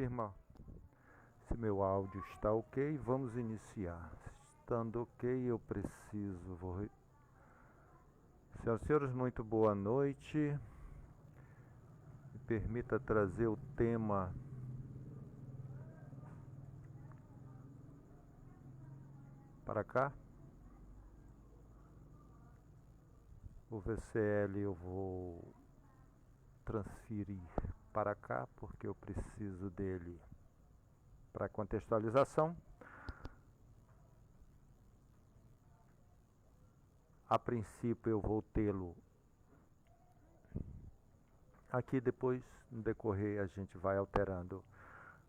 confirma se meu áudio está ok. Vamos iniciar. Estando ok, eu preciso... Senhoras e senhores, muito boa noite. Me permita trazer o tema para cá. O VCL eu vou transferir para cá, porque eu preciso dele para contextualização. A princípio eu vou tê-lo aqui, depois no decorrer a gente vai alterando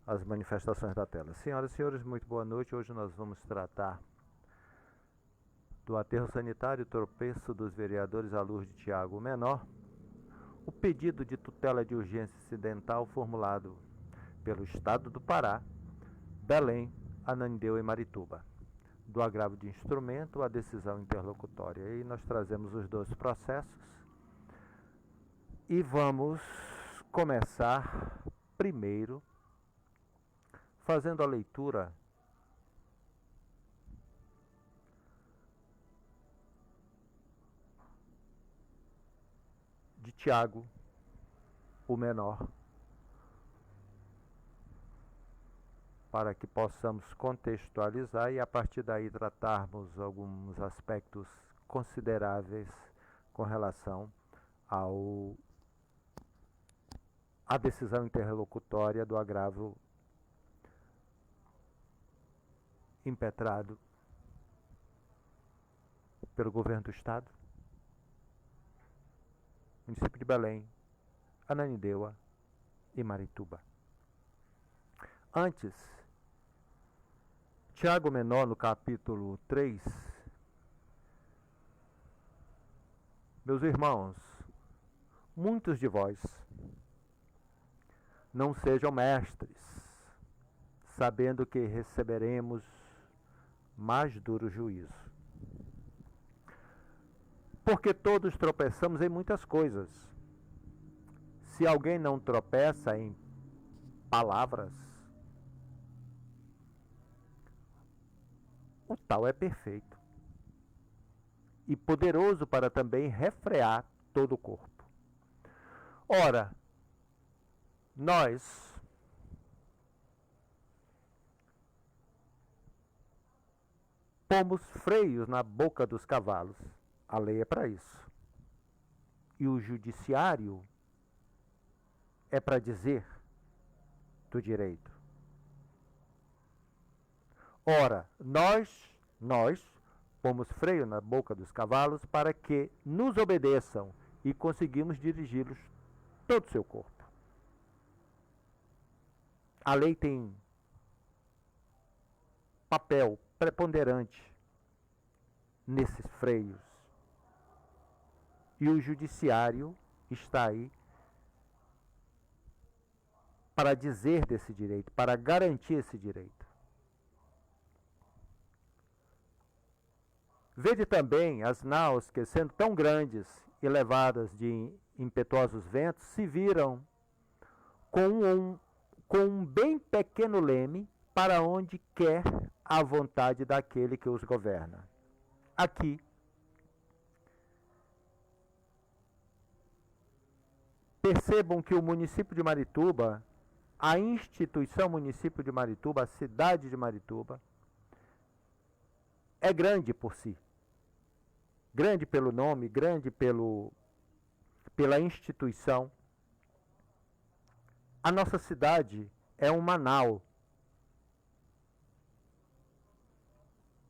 as manifestações da tela. Senhoras e senhores, muito boa noite. Hoje nós vamos tratar do aterro sanitário, tropeço dos vereadores à luz de Tiago Menor, o pedido de tutela de urgência incidental formulado pelo Estado do Pará, Belém, Ananindeua e Marituba, do agravo de instrumento à decisão interlocutória. E nós trazemos os dois processos e vamos começar primeiro fazendo a leitura de Tiago, o Menor, para que possamos contextualizar e a partir daí tratarmos alguns aspectos consideráveis com relação à decisão interlocutória do agravo impetrado pelo governo do Estado, município de Belém, Ananindeua e Marituba. Antes, Tiago Menor, no capítulo 3, meus irmãos, muitos de vós não sejam mestres, sabendo que receberemos mais duro juízo. Porque todos tropeçamos em muitas coisas. Se alguém não tropeça em palavras, o tal é perfeito e poderoso para também refrear todo o corpo. Ora, nós pomos freios na boca dos cavalos. A lei é para isso. E o judiciário é para dizer do direito. Ora, nós pomos freio na boca dos cavalos para que nos obedeçam e conseguimos dirigi-los todo o seu corpo. A lei tem papel preponderante nesses freios. E o judiciário está aí para dizer desse direito, para garantir esse direito. Vede também as naus que, sendo tão grandes e levadas de impetuosos ventos, se viram com um bem pequeno leme para onde quer a vontade daquele que os governa. Aqui, percebam que o município de Marituba, a instituição município de Marituba, a cidade de Marituba, é grande por si. Grande pelo nome, grande pela instituição. A nossa cidade é uma nau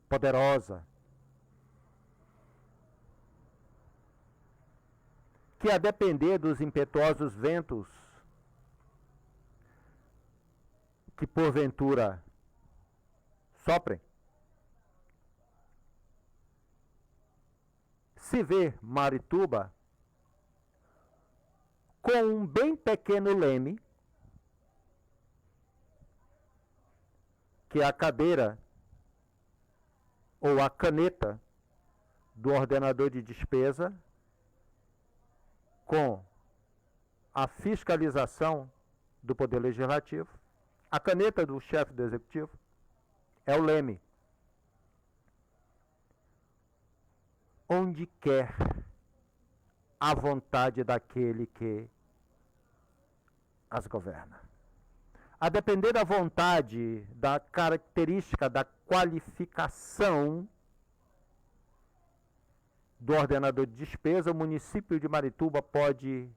poderosa, que a depender dos impetuosos ventos que porventura soprem, se vê Marituba com um bem pequeno leme, que é a cadeira ou a caneta do ordenador de despesa, com a fiscalização do Poder Legislativo, A caneta do chefe do executivo é o leme. Onde quer a vontade daquele que as governa. A depender da vontade, da característica, da qualificação do ordenador de despesa, o município de Marituba pode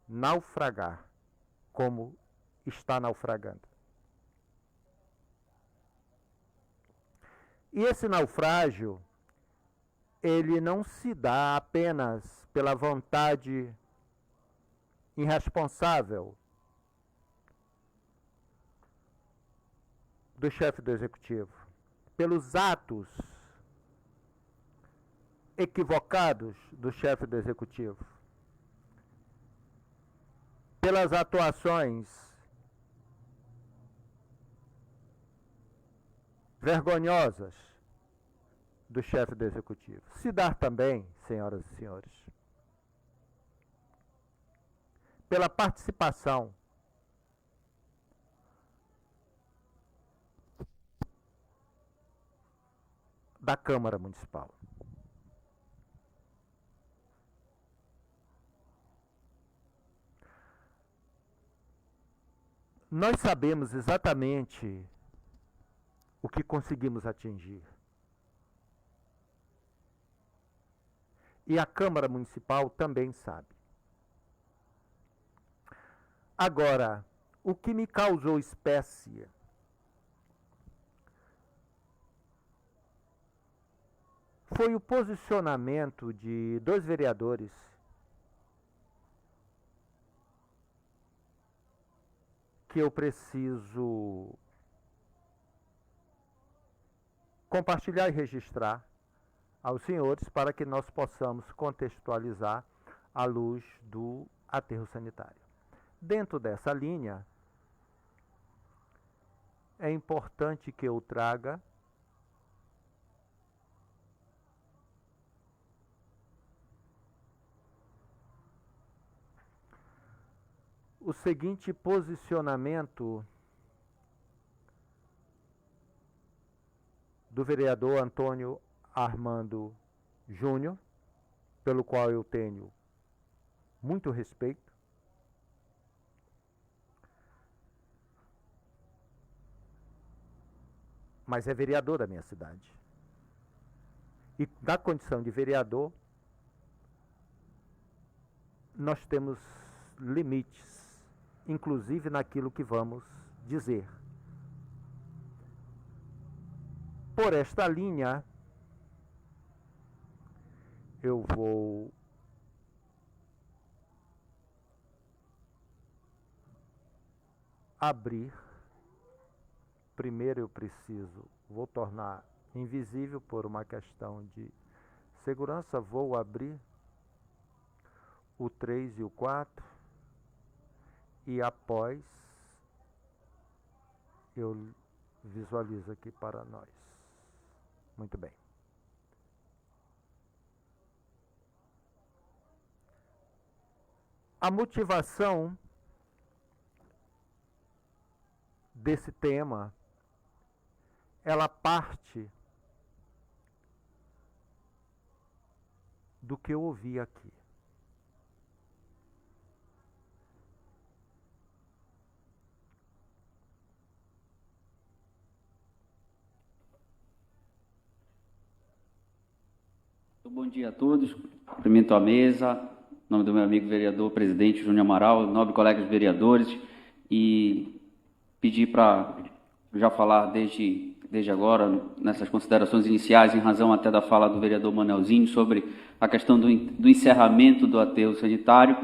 naufragar, como está naufragando. E esse naufrágio, ele não se dá apenas pela vontade irresponsável do chefe do executivo, pelos atos equivocados do chefe do executivo, pelas atuações vergonhosas do chefe do executivo. Se dá também, senhoras e senhores, pela participação da Câmara Municipal. Nós sabemos exatamente o que conseguimos atingir. E a Câmara Municipal também sabe. Agora, o que me causou espécie foi o posicionamento de 2 vereadores que eu preciso compartilhar e registrar aos senhores para que nós possamos contextualizar à luz do aterro sanitário. Dentro dessa linha, é importante que eu traga o seguinte posicionamento do vereador Antônio Armando Júnior, pelo qual eu tenho muito respeito, mas é vereador da minha cidade. E na condição de vereador, nós temos limites, inclusive naquilo que vamos dizer. Por esta linha, eu vou abrir. Primeiro eu vou tornar invisível por uma questão de segurança, vou abrir o 3 e o 4 e após eu visualizo aqui para nós. Muito bem. A motivação desse tema, ela parte do que eu ouvi aqui. Bom dia a todos, cumprimento a mesa, em nome do meu amigo vereador, presidente Júnior Amaral, nobres colegas vereadores, e pedir para já falar desde agora, nessas considerações iniciais, em razão até da fala do vereador Manelzinho, sobre a questão do encerramento do aterro sanitário,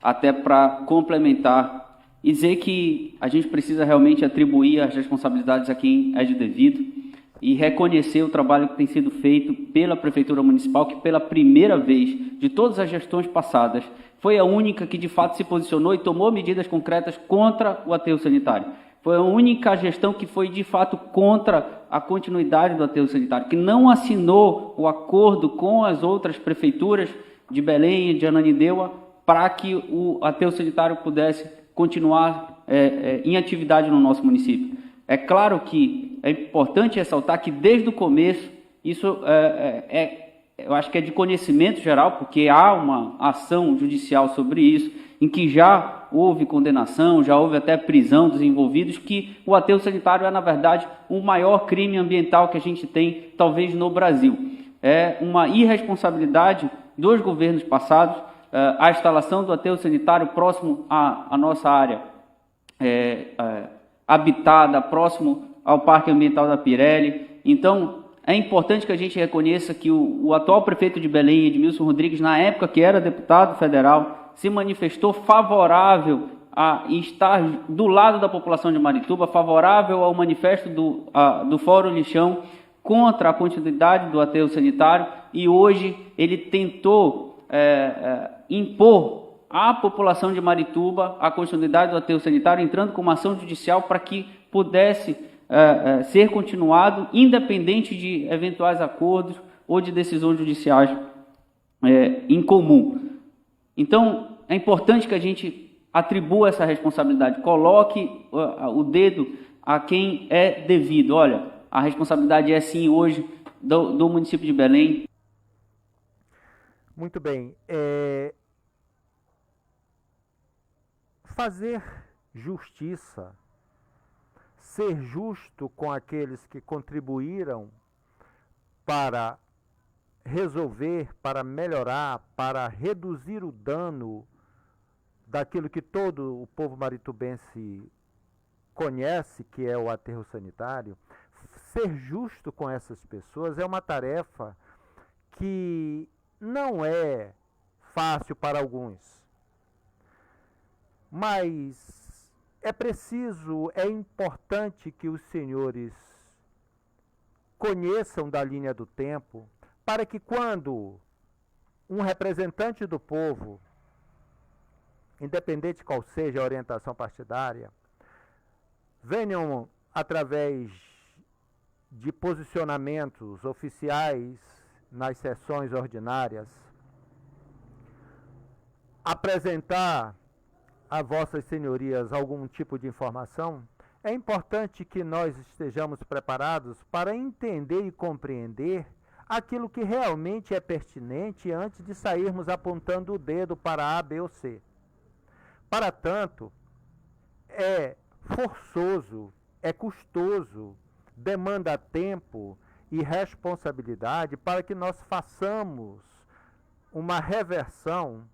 até para complementar e dizer que a gente precisa realmente atribuir as responsabilidades a quem é de devido, e reconhecer o trabalho que tem sido feito pela Prefeitura Municipal, que pela primeira vez de todas as gestões passadas, foi a única que de fato se posicionou e tomou medidas concretas contra o aterro sanitário. Foi a única gestão que foi de fato contra a continuidade do aterro sanitário, que não assinou o acordo com as outras prefeituras de Belém e de Ananindeua para que o aterro sanitário pudesse continuar em atividade no nosso município. É claro que é importante ressaltar que desde o começo, isso eu acho que é de conhecimento geral, porque há uma ação judicial sobre isso, em que já houve condenação, já houve até prisão dos envolvidos, que o aterro sanitário é, na verdade, o maior crime ambiental que a gente tem, talvez, no Brasil. É uma irresponsabilidade dos governos passados, a instalação do aterro sanitário próximo à nossa área habitada, próximo ao Parque Ambiental da Pirelli. Então, é importante que a gente reconheça que o atual prefeito de Belém, Edmilson Rodrigues, na época que era deputado federal, se manifestou favorável a estar do lado da população de Marituba, favorável ao manifesto do Fórum Lixão contra a continuidade do aterro sanitário, e hoje ele tentou impor à população de Marituba a continuidade do aterro sanitário, entrando com uma ação judicial para que pudesse ser continuado, independente de eventuais acordos ou de decisões judiciais em comum. Então, é importante que a gente atribua essa responsabilidade, coloque o dedo a quem é devido. Olha, a responsabilidade é sim hoje do município de Belém. Muito bem. Fazer justiça, ser justo com aqueles que contribuíram para resolver, para melhorar, para reduzir o dano daquilo que todo o povo maritubense conhece, que é o aterro sanitário. Ser justo com essas pessoas é uma tarefa que não é fácil para alguns, mas é importante que os senhores conheçam da linha do tempo, para que quando um representante do povo, independente qual seja a orientação partidária, venham através de posicionamentos oficiais nas sessões ordinárias apresentar a vossas senhorias algum tipo de informação, é importante que nós estejamos preparados para entender e compreender aquilo que realmente é pertinente antes de sairmos apontando o dedo para A, B ou C. Para tanto, é forçoso, é custoso, demanda tempo e responsabilidade para que nós façamos uma reversão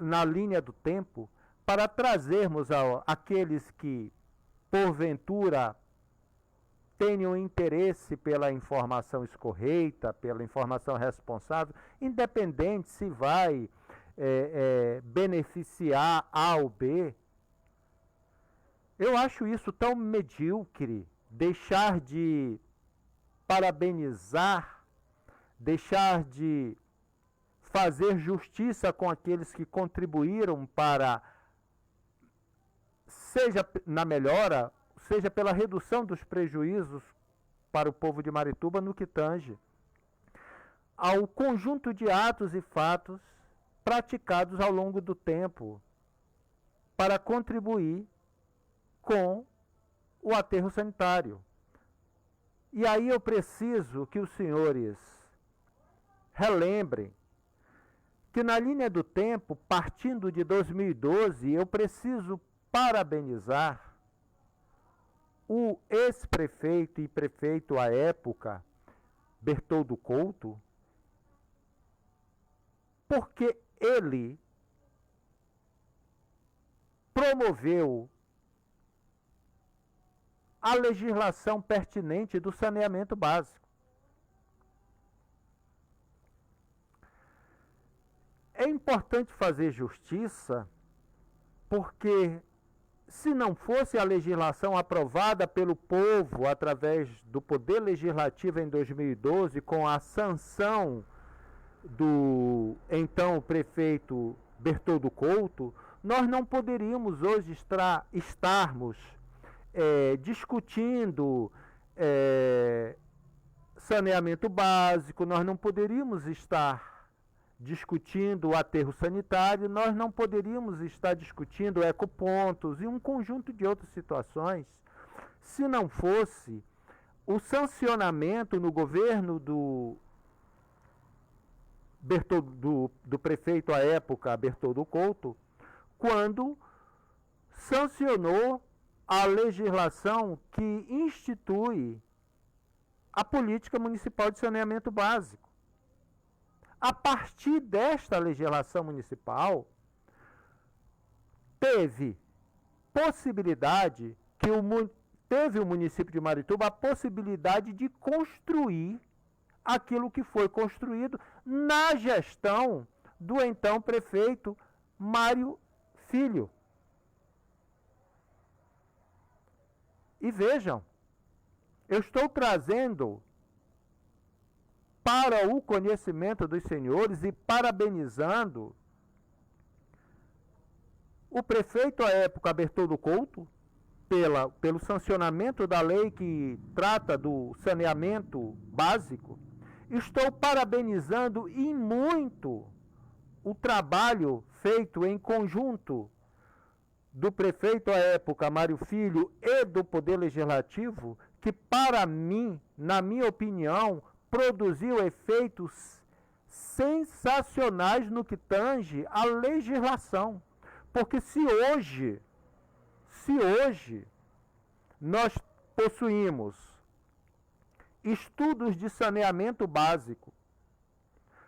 na linha do tempo para trazermos aqueles que, porventura, tenham interesse pela informação escorreita, pela informação responsável, independente se vai beneficiar A ou B. Eu acho isso tão medíocre, deixar de parabenizar, deixar de fazer justiça com aqueles que contribuíram para, seja na melhora, seja pela redução dos prejuízos para o povo de Marituba no que tange ao conjunto de atos e fatos praticados ao longo do tempo para contribuir com o aterro sanitário. E aí eu preciso que os senhores relembrem que na linha do tempo, partindo de 2012, eu preciso parabenizar o ex-prefeito e prefeito à época, Bertoldo Couto, porque ele promoveu a legislação pertinente do saneamento básico. É importante fazer justiça, porque se não fosse a legislação aprovada pelo povo através do Poder Legislativo em 2012, com a sanção do então prefeito Bertoldo Couto, nós não poderíamos hoje estarmos discutindo saneamento básico, nós não poderíamos estar discutindo o aterro sanitário, nós não poderíamos estar discutindo ecopontos e um conjunto de outras situações se não fosse o sancionamento no governo do prefeito à época, Bertoldo Couto, quando sancionou a legislação que institui a política municipal de saneamento básico. A partir desta legislação municipal, teve o município de Marituba a possibilidade de construir aquilo que foi construído na gestão do então prefeito Mário Filho. E vejam, eu estou trazendo para o conhecimento dos senhores e parabenizando o prefeito à época, Bertoldo Couto, pelo sancionamento da lei que trata do saneamento básico. Estou parabenizando e muito o trabalho feito em conjunto do prefeito à época, Mário Filho, e do Poder Legislativo, que para mim, na minha opinião, produziu efeitos sensacionais no que tange à legislação. Porque se hoje nós possuímos estudos de saneamento básico,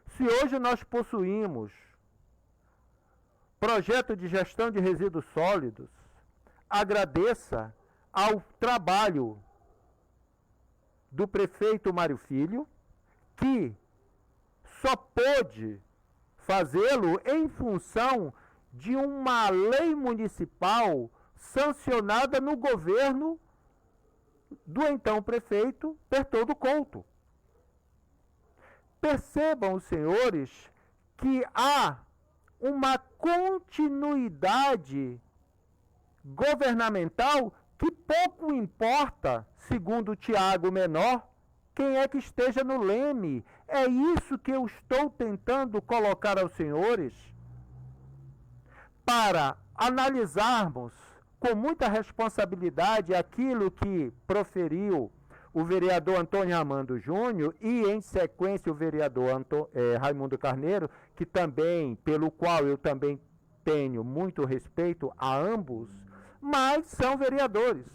se hoje nós possuímos projeto de gestão de resíduos sólidos, agradeça ao trabalho do prefeito Mário Filho, que só pôde fazê-lo em função de uma lei municipal sancionada no governo do então prefeito Bertoldo Couto. Percebam os senhores que há uma continuidade governamental que pouco importa, segundo o Tiago Menor, quem é que esteja no leme. É isso que eu estou tentando colocar aos senhores para analisarmos com muita responsabilidade aquilo que proferiu o vereador Antônio Armando Júnior e, em sequência, o vereador Raimundo Carneiro, que também, pelo qual eu também tenho muito respeito a ambos, mas são vereadores.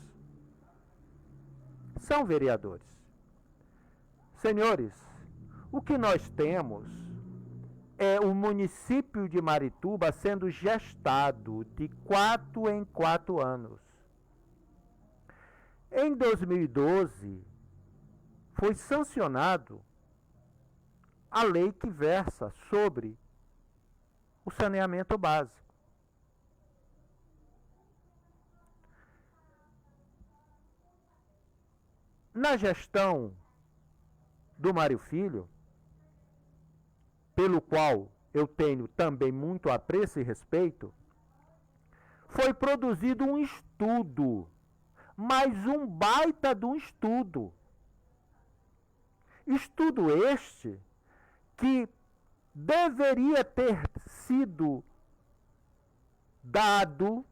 São vereadores. Senhores, o que nós temos é o município de Marituba sendo gestado de 4 em 4 anos. Em 2012, foi sancionado a lei que versa sobre o saneamento básico. Na gestão do Mário Filho, pelo qual eu tenho também muito apreço e respeito, foi produzido um estudo, mas um baita de um estudo. Estudo este que deveria ter sido dado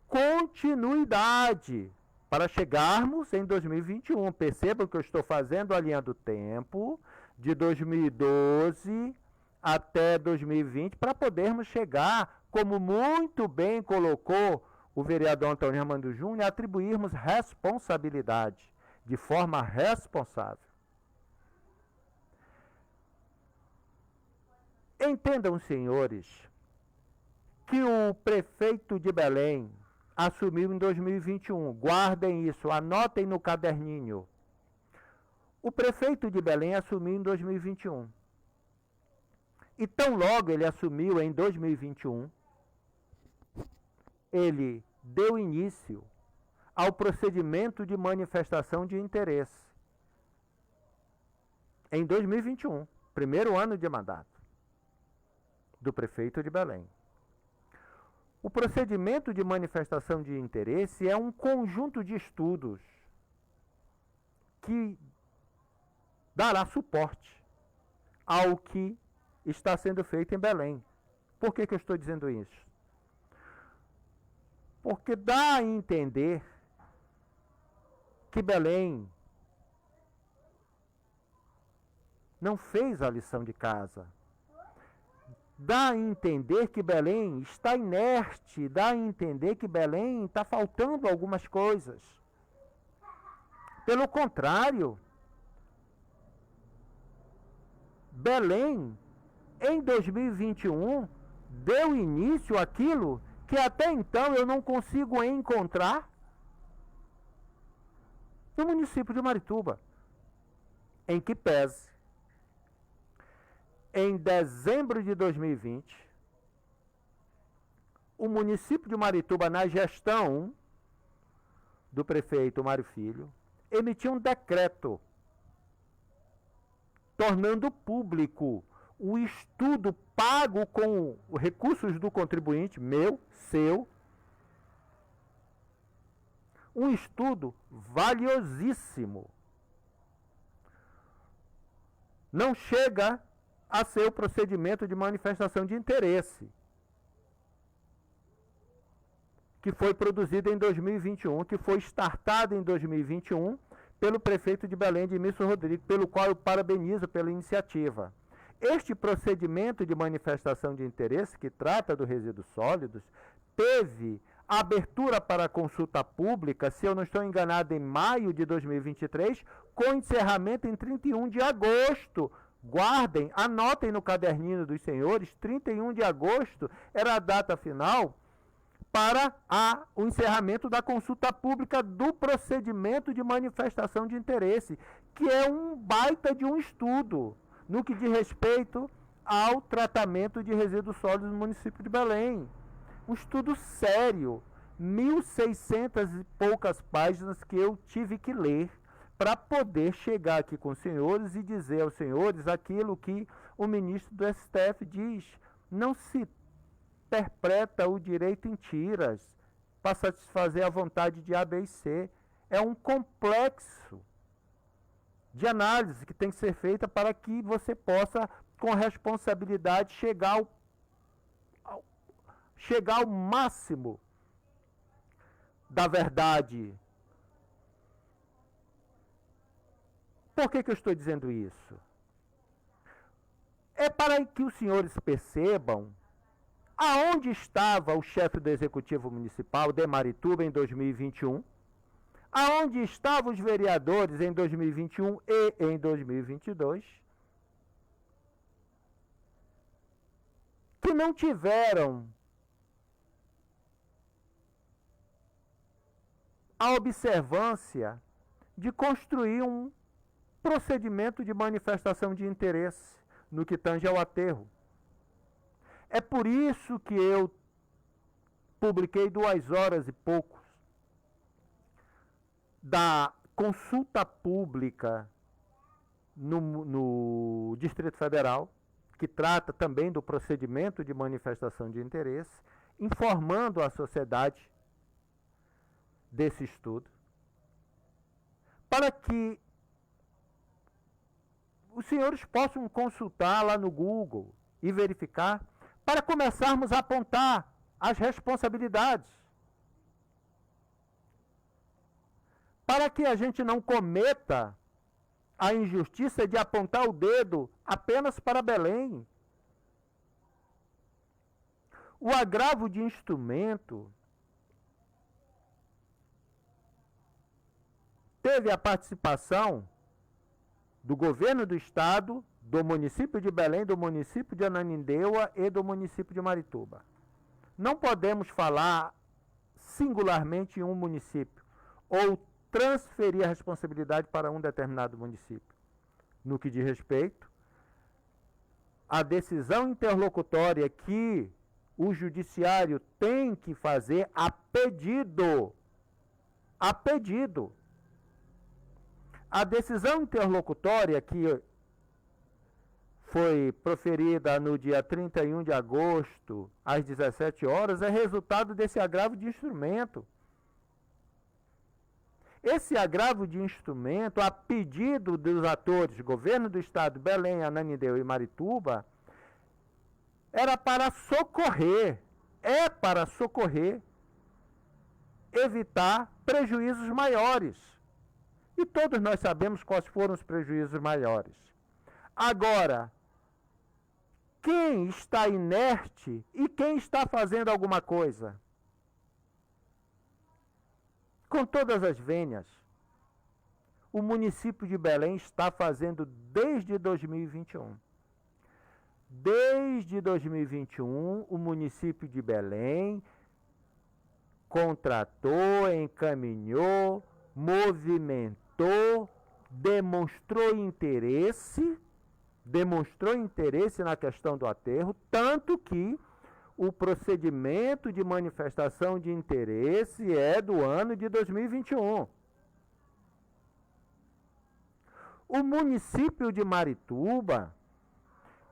continuidade para chegarmos em 2021. Percebam que eu estou fazendo a linha do tempo de 2012 até 2020 para podermos chegar, como muito bem colocou o vereador Antônio Armando Júnior, atribuirmos responsabilidade de forma responsável. Entendam, senhores, que o prefeito de Belém assumiu em 2021. Guardem isso, anotem no caderninho. O prefeito de Belém assumiu em 2021. E tão logo ele assumiu em 2021, ele deu início ao procedimento de manifestação de interesse. Em 2021, primeiro ano de mandato do prefeito de Belém. O procedimento de manifestação de interesse é um conjunto de estudos que dará suporte ao que está sendo feito em Belém. Por que eu estou dizendo isso? Porque dá a entender que Belém não fez a lição de casa. Dá a entender que Belém está inerte, dá a entender que Belém está faltando algumas coisas. Pelo contrário, Belém, em 2021, deu início àquilo que até então eu não consigo encontrar no município de Marituba, em que pese, em dezembro de 2020, o município de Marituba, na gestão do prefeito Mário Filho, emitiu um decreto tornando público o estudo pago com recursos do contribuinte, meu, seu, um estudo valiosíssimo. Não chega a ser o procedimento de manifestação de interesse que foi produzido em 2021, que foi startado em 2021 pelo prefeito de Belém, Edmilson Rodrigues, pelo qual eu parabenizo pela iniciativa. Este procedimento de manifestação de interesse, que trata dos resíduos sólidos, teve abertura para consulta pública, se eu não estou enganado, em maio de 2023, com encerramento em 31 de agosto. Guardem, anotem no caderninho dos senhores, 31 de agosto era a data final para o encerramento da consulta pública do procedimento de manifestação de interesse, que é um baita de um estudo no que diz respeito ao tratamento de resíduos sólidos no município de Belém. Um estudo sério, 1.600 e poucas páginas que eu tive que ler para poder chegar aqui com os senhores e dizer aos senhores aquilo que o ministro do STF diz. Não se interpreta o direito em tiras para satisfazer a vontade de A, B e C. É um complexo de análise que tem que ser feita para que você possa, com responsabilidade, chegar ao máximo da verdade. Por que eu estou dizendo isso? É para que os senhores percebam aonde estava o chefe do Executivo Municipal de Marituba em 2021, aonde estavam os vereadores em 2021 e em 2022, que não tiveram a observância de construir um procedimento de manifestação de interesse no que tange ao aterro. É por isso que eu publiquei 2 horas e poucos da consulta pública no Distrito Federal, que trata também do procedimento de manifestação de interesse, informando a sociedade desse estudo, para que os senhores possam consultar lá no Google e verificar, para começarmos a apontar as responsabilidades, para que a gente não cometa a injustiça de apontar o dedo apenas para Belém. O agravo de instrumento teve a participação do governo do estado, do município de Belém, do município de Ananindeua e do município de Marituba. Não podemos falar singularmente em um município ou transferir a responsabilidade para um determinado município. No que diz respeito à decisão interlocutória que o judiciário tem que fazer a pedido. A decisão interlocutória que foi proferida no dia 31 de agosto, às 17 horas, é resultado desse agravo de instrumento. Esse agravo de instrumento, a pedido dos atores, Governo do Estado, Belém, Ananindeua e Marituba, era para socorrer, é para socorrer, evitar prejuízos maiores. E todos nós sabemos quais foram os prejuízos maiores. Agora, quem está inerte e quem está fazendo alguma coisa? Com todas as vênias, o município de Belém está fazendo desde 2021. Desde 2021, o município de Belém contratou, encaminhou, movimentou, demonstrou interesse na questão do aterro, tanto que o procedimento de manifestação de interesse é do ano de 2021. O município de Marituba,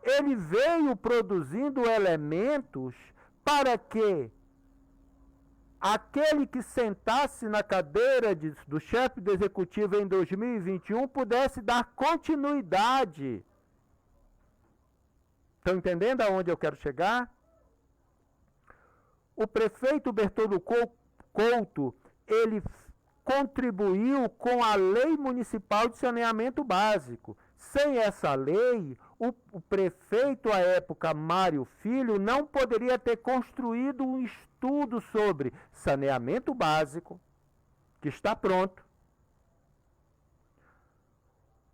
ele veio produzindo elementos para que aquele que sentasse na cadeira do chefe do executivo em 2021 pudesse dar continuidade. Estão entendendo aonde eu quero chegar? O prefeito Bertoldo Couto, ele contribuiu com a Lei Municipal de Saneamento Básico. Sem essa lei, o prefeito, à época, Mário Filho, não poderia ter construído um estudo sobre saneamento básico, que está pronto.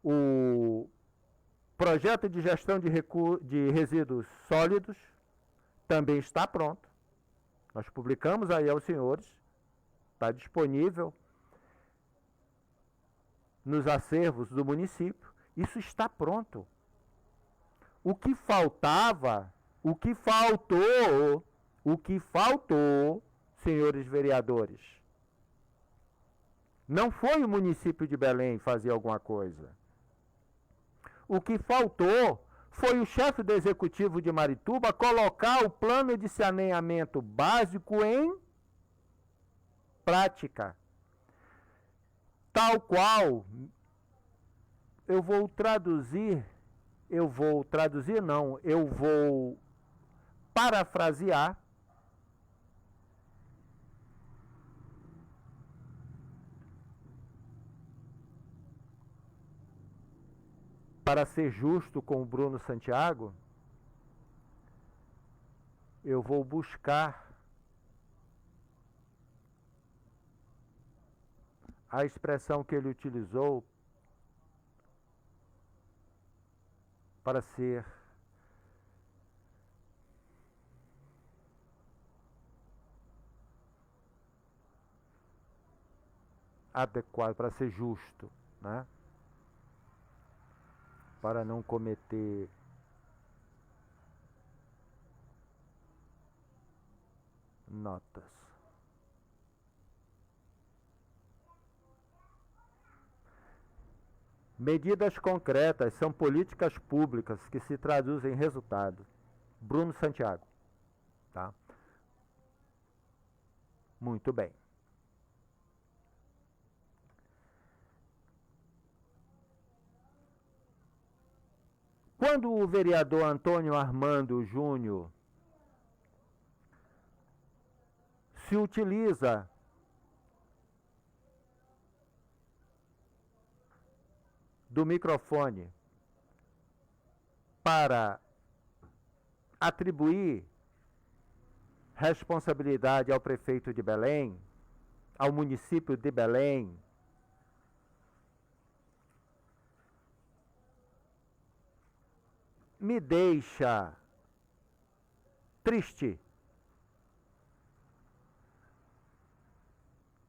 O projeto de gestão de resíduos sólidos também está pronto. Nós publicamos aí aos senhores, está disponível nos acervos do município. Isso está pronto. O que faltava, o que faltou, senhores vereadores, não foi o município de Belém fazer alguma coisa. O que faltou foi o chefe do executivo de Marituba colocar o plano de saneamento básico em prática. Tal qual, eu vou parafrasear para ser justo com o Bruno Santiago, eu vou buscar a expressão que ele utilizou para ser adequado, para ser justo, né? Para não cometer notas. Medidas concretas são políticas públicas que se traduzem em resultado. Bruno Santiago. Tá? Muito bem. Quando o vereador Antônio Armando Júnior se utiliza do microfone para atribuir responsabilidade ao prefeito de Belém, ao município de Belém, me deixa triste,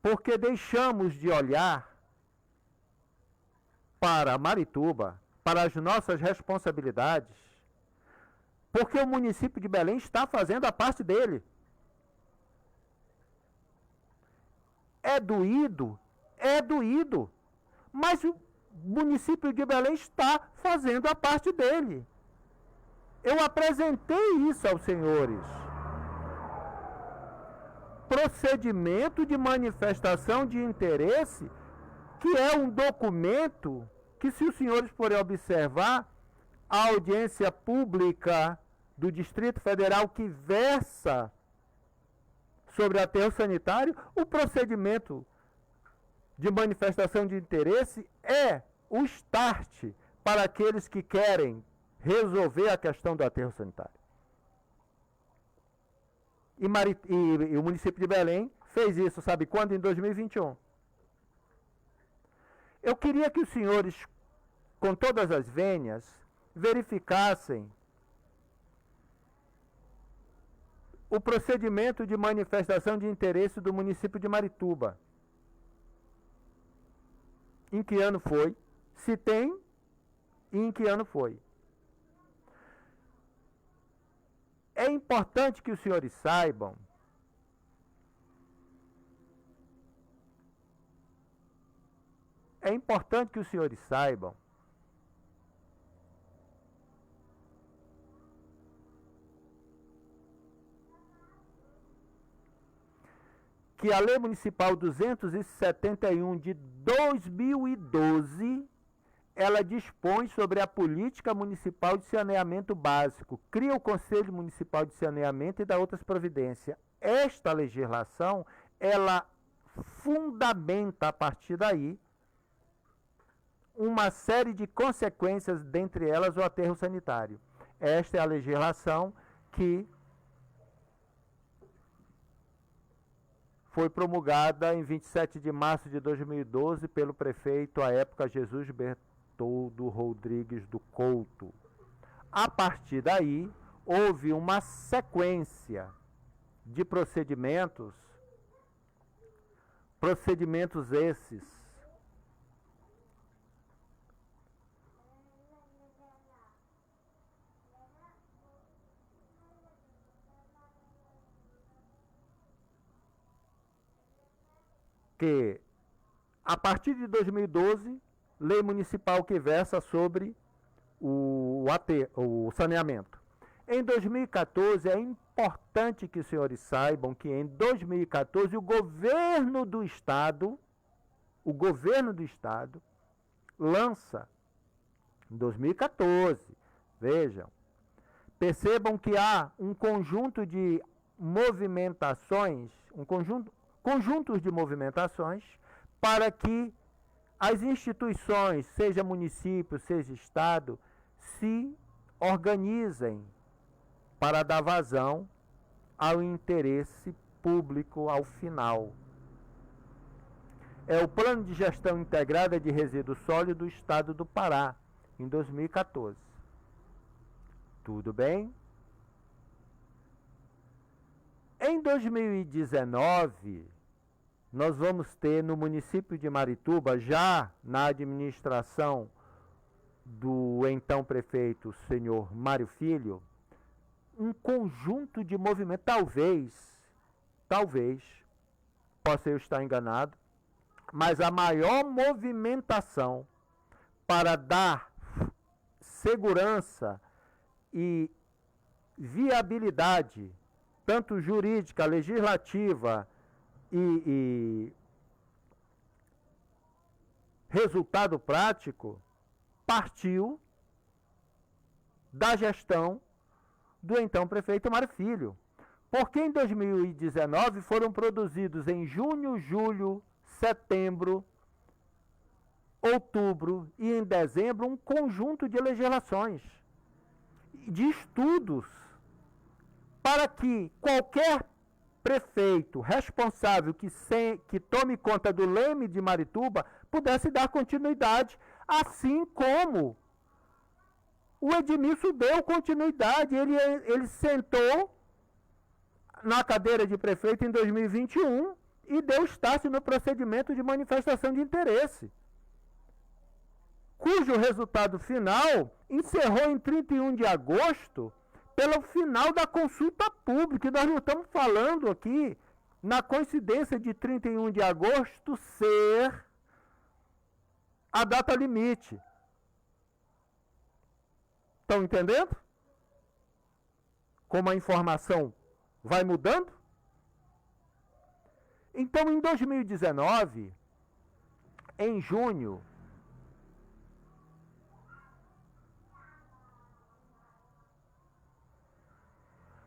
porque deixamos de olhar para Marituba, para as nossas responsabilidades, porque o município de Belém está fazendo a parte dele. É doído, mas o município de Belém está fazendo a parte dele. Eu apresentei isso aos senhores. Procedimento de manifestação de interesse, que é um documento que, se os senhores forem observar, a audiência pública do Distrito Federal que versa sobre aterro sanitário, o procedimento de manifestação de interesse é o start para aqueles que querem resolver a questão do aterro sanitário. E o município de Belém fez isso, sabe quando? Em 2021. Eu queria que os senhores, com todas as vênias, verificassem o procedimento de manifestação de interesse do município de Marituba. Em que ano foi, se tem e em que ano foi. É importante que os senhores saibam que a Lei Municipal 271 de 2012, ela dispõe sobre a política municipal de saneamento básico, cria o Conselho Municipal de Saneamento e dá outras providências. Esta legislação, ela fundamenta a partir daí uma série de consequências, dentre elas o aterro sanitário. Esta é a legislação que foi promulgada em 27 de março de 2012 pelo prefeito, à época, Jesus Bertoldo Rodrigues do Couto. A partir daí, houve uma sequência de procedimentos esses que, a partir de 2012, lei municipal que versa sobre o saneamento. Em 2014, é importante que os senhores saibam que em 2014 o governo do estado lança, em 2014, vejam, percebam que há um conjunto de movimentações, conjuntos de movimentações para que as instituições, seja município, seja estado, se organizem para dar vazão ao interesse público ao final. É o Plano de Gestão Integrada de Resíduos Sólidos do Estado do Pará, em 2014. Tudo bem? Em 2019, nós vamos ter no município de Marituba, já na administração do então prefeito, senhor Mário Filho, um conjunto de movimentos, talvez, possa eu estar enganado, mas a maior movimentação para dar segurança e viabilidade, tanto jurídica, legislativa e resultado prático, partiu da gestão do então prefeito Mário Filho. Porque em 2019 foram produzidos em junho, julho, setembro, outubro e em dezembro um conjunto de legislações, de estudos, para que qualquer prefeito responsável que tome conta do leme de Marituba pudesse dar continuidade, assim como o Edmilson deu continuidade. Ele sentou na cadeira de prefeito em 2021 e deu start no procedimento de manifestação de interesse, cujo resultado final encerrou em 31 de agosto pelo final da consulta pública. E nós não estamos falando aqui na coincidência de 31 de agosto ser a data limite. Estão entendendo? Como a informação vai mudando? Então, em 2019, em junho,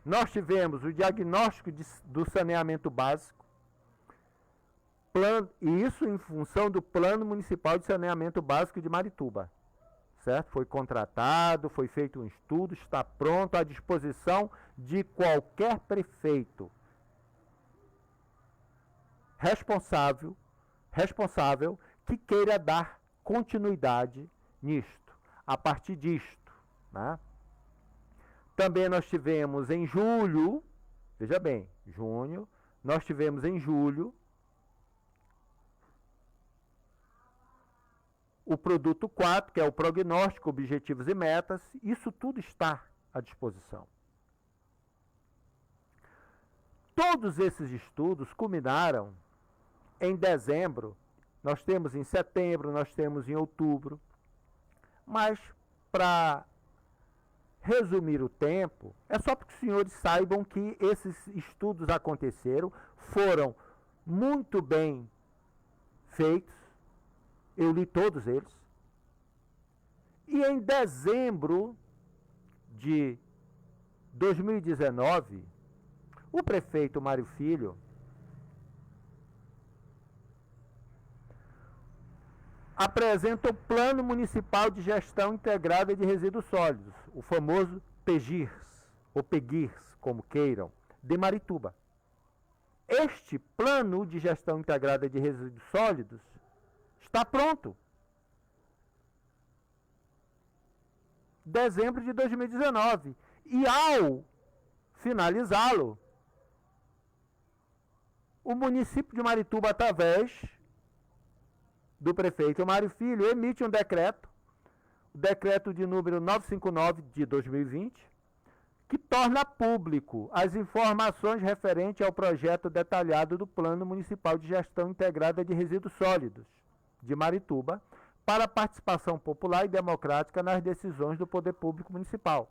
nós tivemos o diagnóstico do saneamento básico, e isso em função do Plano Municipal de Saneamento Básico de Marituba. Certo? Foi contratado, foi feito um estudo, está pronto à disposição de qualquer prefeito responsável que queira dar continuidade nisto, a partir disto. Né? Também nós tivemos em julho, veja bem, junho, nós tivemos em julho o produto 4, que é o prognóstico, objetivos e metas, isso tudo está à disposição. Todos esses estudos culminaram em dezembro, nós temos em setembro, nós temos em outubro, mas para resumir o tempo, é só para que os senhores saibam que esses estudos aconteceram, foram muito bem feitos, eu li todos eles. E em dezembro de 2019, o prefeito Mário Filho apresenta o Plano Municipal de Gestão Integrada de Resíduos Sólidos, o famoso PEGIRS, ou PEGIRS, como queiram, de Marituba. Este Plano de Gestão Integrada de Resíduos Sólidos está pronto. Dezembro de 2019. E ao finalizá-lo, o município de Marituba, através do prefeito Mário Filho, emite um decreto, o decreto de número 959 de 2020, que torna público as informações referentes ao projeto detalhado do Plano Municipal de Gestão Integrada de Resíduos Sólidos de Marituba, para participação popular e democrática nas decisões do poder público municipal.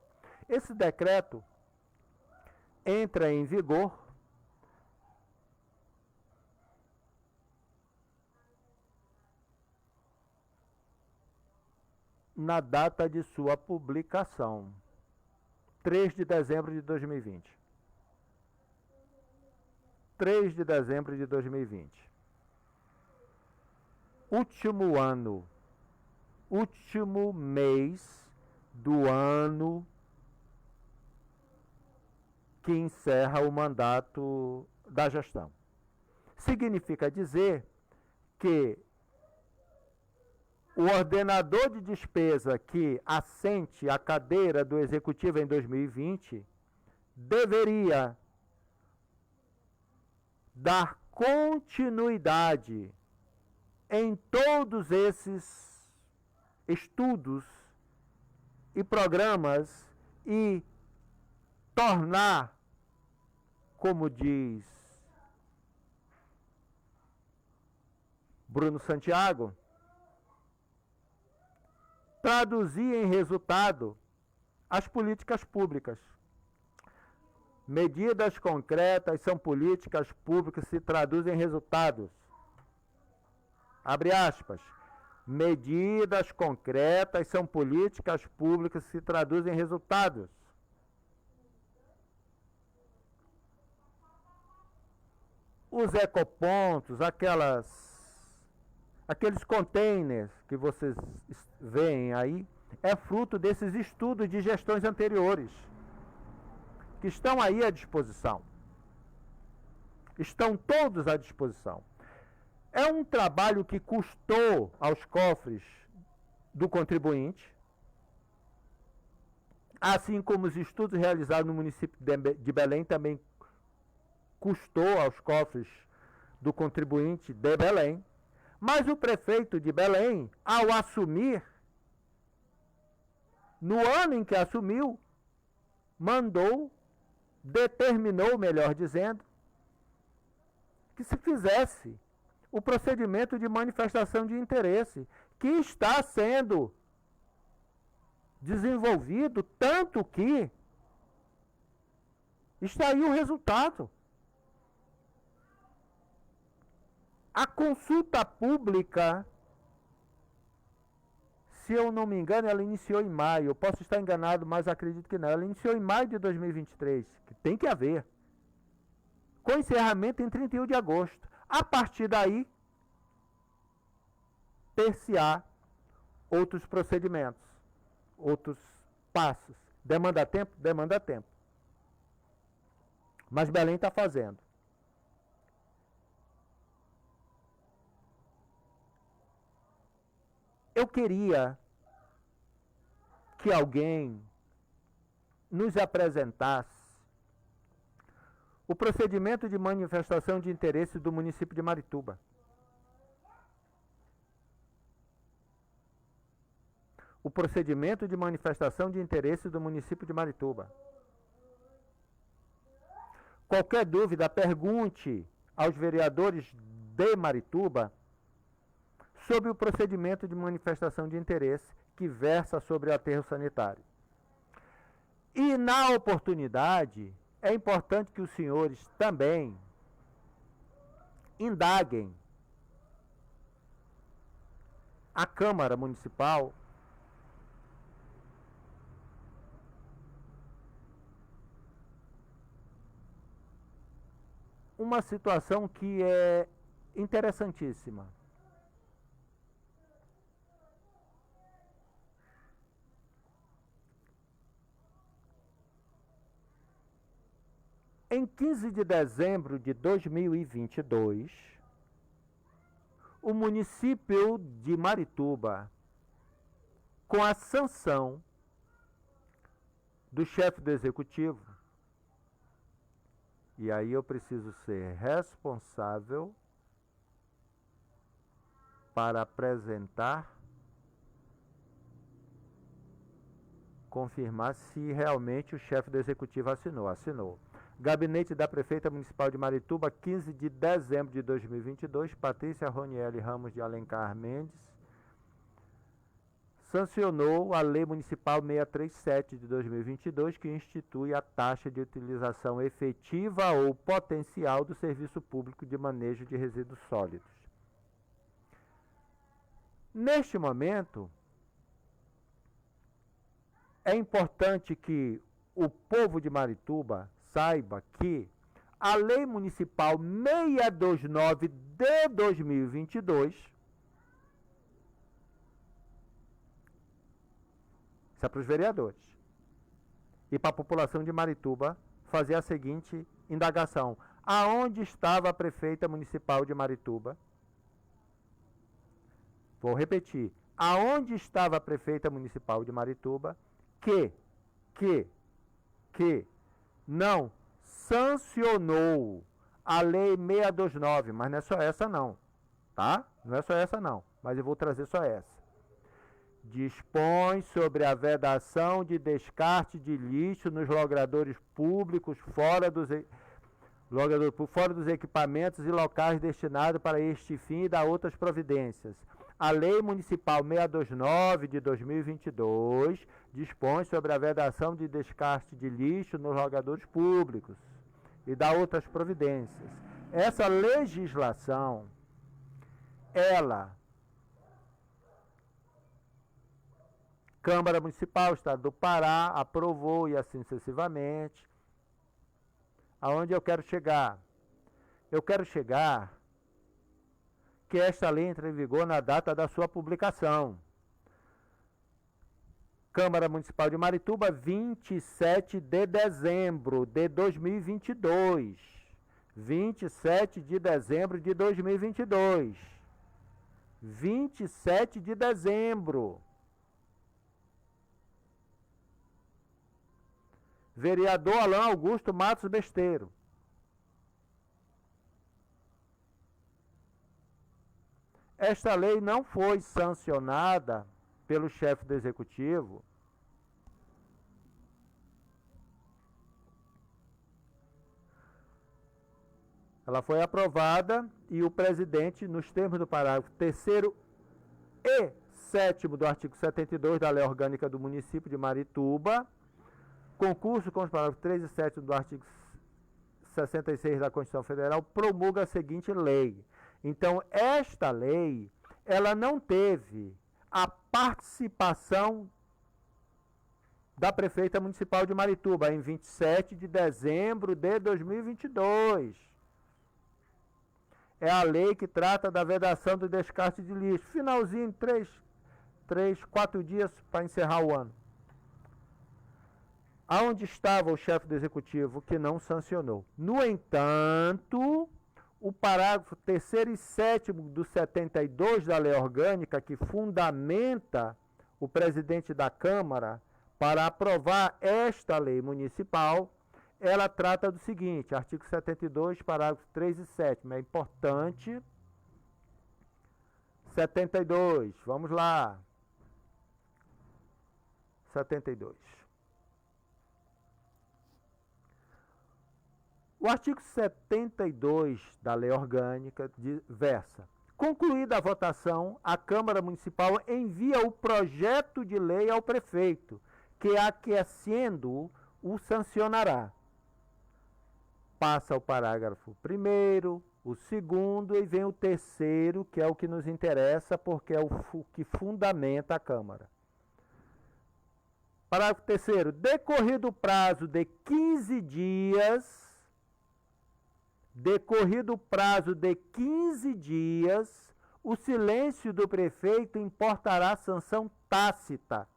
Esse decreto entra em vigor na data de sua publicação, 3 de dezembro de 2020. 3 de dezembro de 2020. Último ano, último mês do ano que encerra o mandato da gestão. Significa dizer que o ordenador de despesa que assente a cadeira do Executivo em 2020 deveria dar continuidade em todos esses estudos e programas e tornar, como diz Bruno Santiago, traduzir em resultado as políticas públicas. Medidas concretas são políticas públicas que se traduzem em resultados. Abre aspas. Medidas concretas são políticas públicas que se traduzem em resultados. Os ecopontos, aqueles containers que vocês veem aí, é fruto desses estudos de gestões anteriores, que estão aí à disposição. Estão todos à disposição. É um trabalho que custou aos cofres do contribuinte, assim como os estudos realizados no município de Belém também custou aos cofres do contribuinte de Belém. Mas o prefeito de Belém, ao assumir, no ano em que assumiu, determinou, melhor dizendo, que se fizesse o procedimento de manifestação de interesse, que está sendo desenvolvido, tanto que está aí o resultado. A consulta pública Se eu não me engano, ela iniciou em maio. Eu posso estar enganado, mas acredito que não. Ela iniciou em maio de 2023, que tem que haver. Com encerramento em 31 de agosto. A partir daí, ter-se-á outros procedimentos, outros passos. Demanda tempo? Demanda tempo. Mas Belém está fazendo. Eu queria que alguém nos apresentasse o procedimento de manifestação de interesse do município de Marituba. O procedimento de manifestação de interesse do município de Marituba. Qualquer dúvida, pergunte aos vereadores de Marituba sobre o procedimento de manifestação de interesse que versa sobre o aterro sanitário. E, na oportunidade, é importante que os senhores também indaguem a Câmara Municipal uma situação que é interessantíssima. Em 15 de dezembro de 2022, o município de Marituba, com a sanção do chefe do executivo, e aí eu preciso ser responsável para apresentar, confirmar se realmente o chefe do executivo assinou. Assinou. Gabinete da Prefeita Municipal de Marituba, 15 de dezembro de 2022, Patrícia Ronieli Ramos de Alencar Mendes, sancionou a Lei Municipal 637 de 2022, que institui a taxa de utilização efetiva ou potencial do serviço público de manejo de resíduos sólidos. Neste momento, é importante que o povo de Marituba saiba que a Lei Municipal 629 de 2022, isso é para os vereadores, e para a população de Marituba fazer a seguinte indagação: aonde estava a prefeita municipal de Marituba? Vou repetir: aonde estava a prefeita municipal de Marituba que não sancionou a Lei 629, mas não é só essa não, tá? Não é só essa não, mas eu vou trazer só essa. Dispõe sobre a vedação de descarte de lixo nos logradouros públicos fora dos equipamentos e locais destinados para este fim e dá outras providências. A Lei Municipal 629 de 2022 dispõe sobre a vedação de descarte de lixo nos logradouros públicos e dá outras providências. Essa legislação, ela, Câmara Municipal, Estado do Pará, aprovou e assim sucessivamente. Aonde eu quero chegar? Eu quero chegar que esta lei entre em vigor na data da sua publicação. Câmara Municipal de Marituba, 27 de dezembro de 2022. 27 de dezembro de 2022. 27 de dezembro. Vereador Alain Augusto Matos Besteiro. Esta lei não foi sancionada pelo chefe do executivo ela foi aprovada e o presidente, nos termos do parágrafo 3º e 7º do artigo 72 da Lei Orgânica do Município de Marituba, concurso com os parágrafos 3 e 7 do artigo 66 da Constituição Federal, promulga a seguinte lei. Então, esta lei, ela não teve a participação da prefeita municipal de Marituba em 27 de dezembro de 2022. É a lei que trata da vedação do descarte de lixo. Finalzinho, 4 dias para encerrar o ano. Aonde estava o chefe do executivo que não sancionou? No entanto, o parágrafo 3º e 7º do 72 da lei orgânica, que fundamenta o presidente da Câmara para aprovar esta lei municipal, ela trata do seguinte, artigo 72, parágrafos 3 e 7. É importante. 72, vamos lá. 72. O artigo 72 da lei orgânica versa: concluída a votação, a Câmara Municipal envia o projeto de lei ao prefeito, que, aquecendo-o, o sancionará. Passa o parágrafo 1º, o 2º e vem o 3º, que é o que nos interessa, porque é o que fundamenta a Câmara. Parágrafo 3º. Decorrido o prazo de 15 dias, o silêncio do prefeito importará sanção tácita.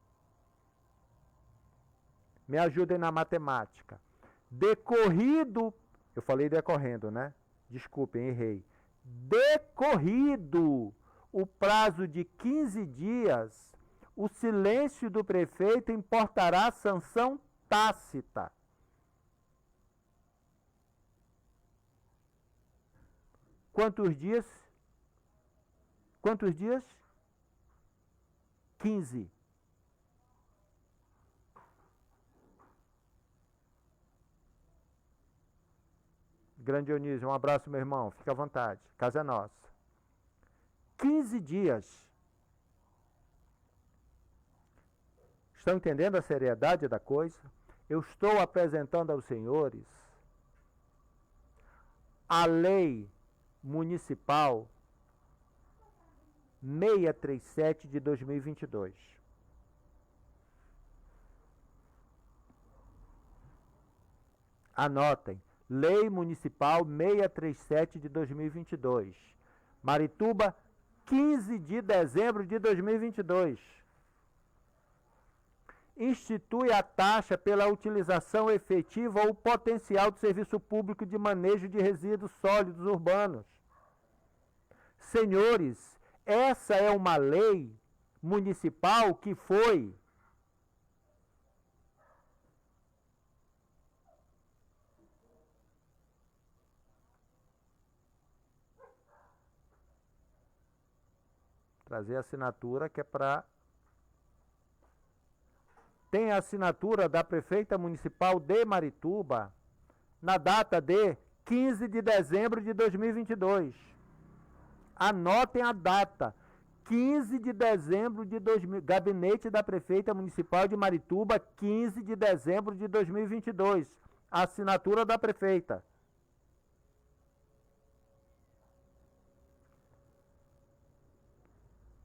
Me ajudem na matemática. Decorrido, eu falei decorrendo, né? Desculpem, errei. Decorrido o prazo de 15 dias, o silêncio do prefeito importará sanção tácita. Quantos dias? 15. Grande Dionísio, um abraço, meu irmão. Fica à vontade. Casa é nossa. 15 dias. Estão entendendo a seriedade da coisa? Eu estou apresentando aos senhores a lei municipal 637 de 2022. Anotem. Lei Municipal 637 de 2022. Marituba, 15 de dezembro de 2022. Institui a taxa pela utilização efetiva ou potencial do serviço público de manejo de resíduos sólidos urbanos. Senhores, essa é uma lei municipal que foi trazer a assinatura, que é para... Tem a assinatura da prefeita municipal de Marituba na data de 15 de dezembro de 2022. Anotem a data. 15 de dezembro de 2022. Gabinete da prefeita municipal de Marituba, 15 de dezembro de 2022. Assinatura da prefeita.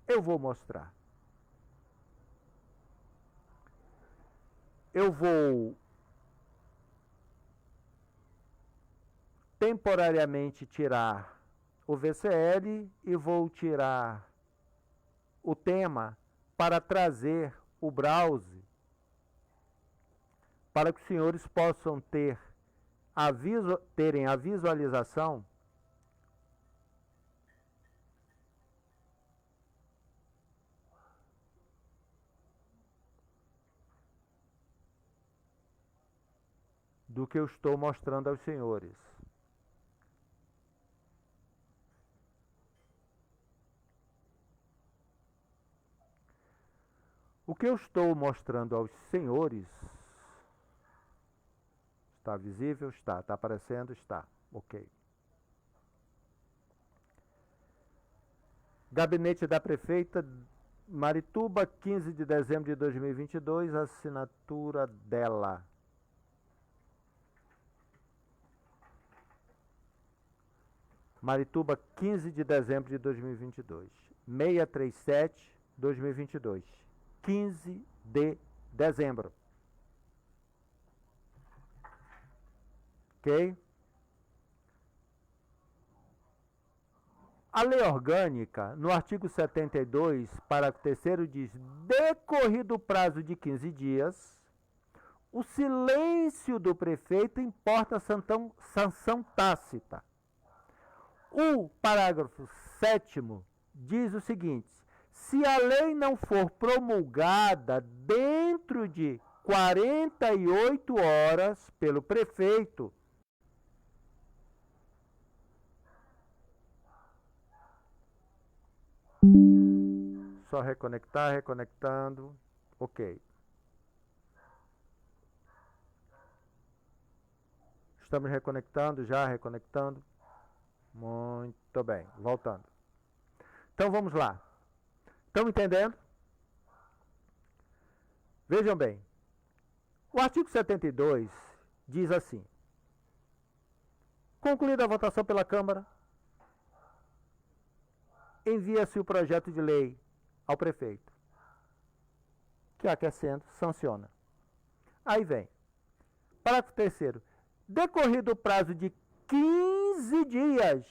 Eu vou mostrar. Eu vou temporariamente tirar o VCL e vou tirar o tema para trazer o browse para que os senhores possam terem a visualização do que eu estou mostrando aos senhores. O que eu estou mostrando aos senhores... Está visível? Está. Está aparecendo? Está. Ok. Gabinete da prefeita Marituba, 15 de dezembro de 2022, assinatura dela. Marituba, 15 de dezembro de 2022. 637 2022. 15 de dezembro. Ok? A lei orgânica, no artigo 72, parágrafo 3º, diz: decorrido o prazo de 15 dias, o silêncio do prefeito importa sanção tácita. O parágrafo 7º diz o seguinte: se a lei não for promulgada dentro de 48 horas pelo prefeito, só reconectar, reconectando, ok. Estamos reconectando, já reconectando. Muito bem, voltando. Então vamos lá. Estão entendendo? Vejam bem. O artigo 72 diz assim: concluída a votação pela Câmara, envia-se o projeto de lei ao prefeito, que aquecendo, sanciona. Aí vem. Parágrafo 3º. Decorrido o prazo de 15 dias,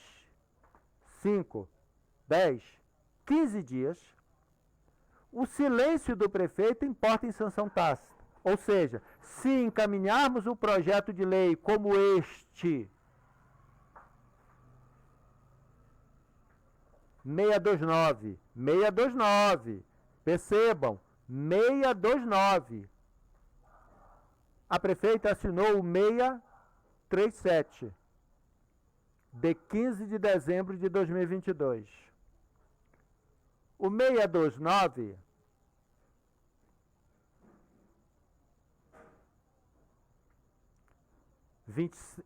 5, 10, 15 dias, o silêncio do prefeito importa em sanção tácita. Ou seja, se encaminharmos o projeto de lei como este, 629, percebam, 629. A prefeita assinou o 637, de 15 de dezembro de 2022. O 629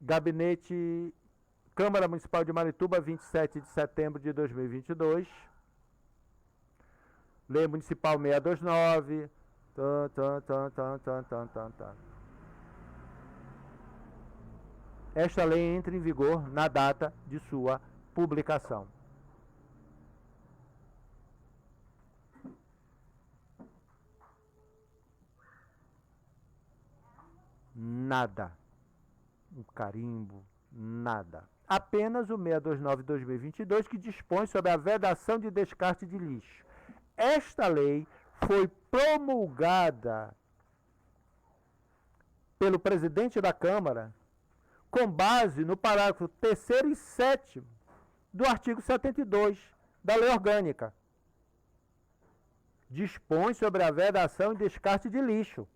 Gabinete Câmara Municipal de Marituba, 27 de setembro de 2022. Lei Municipal 629. Esta lei entra em vigor na data de sua publicação. Nada. Um carimbo, nada. Apenas o 629/2022, que dispõe sobre a vedação de descarte de lixo. Esta lei foi promulgada pelo presidente da Câmara com base no parágrafo 3º e 7º do artigo 72 da Lei Orgânica. Dispõe sobre a vedação e descarte de lixo.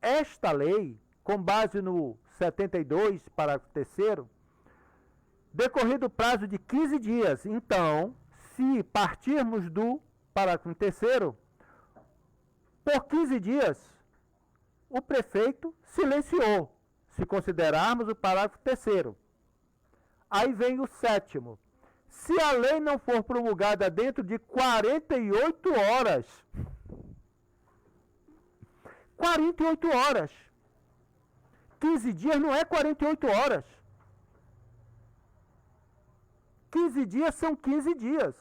Esta lei, com base no 72, parágrafo 3º, decorrido o prazo de 15 dias. Então, se partirmos do parágrafo 3º, por 15 dias, o prefeito silenciou, se considerarmos o parágrafo 3º. Aí vem o 7º. Se a lei não for promulgada dentro de 48 horas, 48 horas. 15 dias não é 48 horas. 15 dias são 15 dias.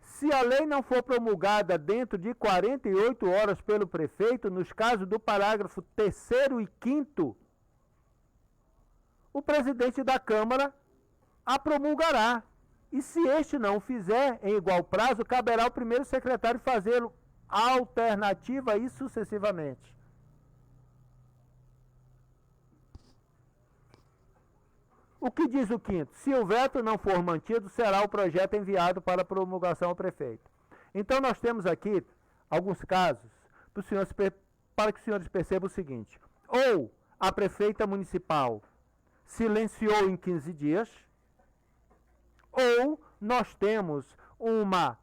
Se a lei não for promulgada dentro de 48 horas pelo prefeito, nos casos do parágrafo 3º e 5º, o presidente da Câmara a promulgará. E se este não o fizer em igual prazo, caberá ao primeiro secretário fazê-lo alternativa e sucessivamente. O que diz o 5º? Se o veto não for mantido, será o projeto enviado para promulgação ao prefeito. Então, nós temos aqui alguns casos para que os senhores percebam o seguinte: ou a prefeita municipal silenciou em 15 dias, ou nós temos uma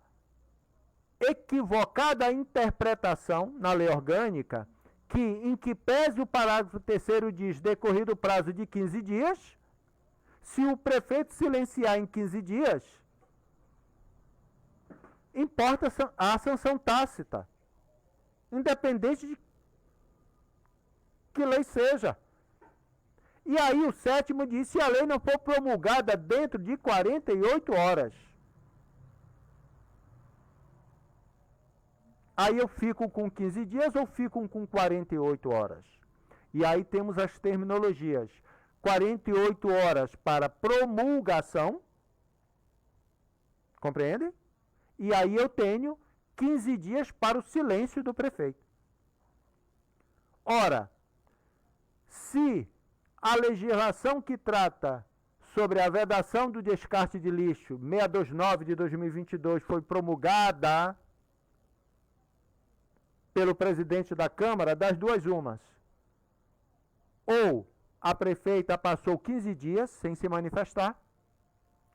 equivocada interpretação na lei orgânica, em que pese o parágrafo 3º diz decorrido o prazo de 15 dias, se o prefeito silenciar em 15 dias, importa a sanção tácita, independente de que lei seja. E aí o sétimo diz, se a lei não for promulgada dentro de 48 horas. Aí eu fico com 15 dias ou fico com 48 horas? E aí temos as terminologias. 48 horas para promulgação, compreende? E aí eu tenho 15 dias para o silêncio do prefeito. Ora, se a legislação que trata sobre a vedação do descarte de lixo 629 de 2022 foi promulgada pelo presidente da Câmara, das duas umas. Ou a prefeita passou 15 dias sem se manifestar,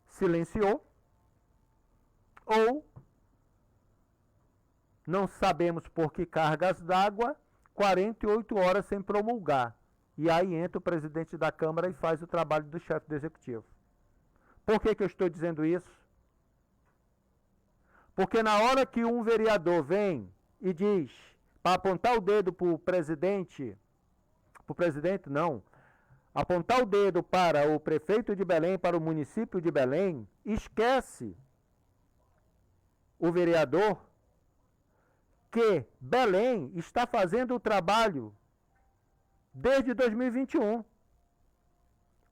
silenciou, ou não sabemos por que cargas d'água, 48 horas sem promulgar. E aí entra o presidente da Câmara e faz o trabalho do chefe do Executivo. Por que eu estou dizendo isso? Porque na hora que um vereador vem e diz, para apontar o dedo para o presidente não, apontar o dedo para o prefeito de Belém, para o município de Belém, esquece o vereador que Belém está fazendo o trabalho desde 2021,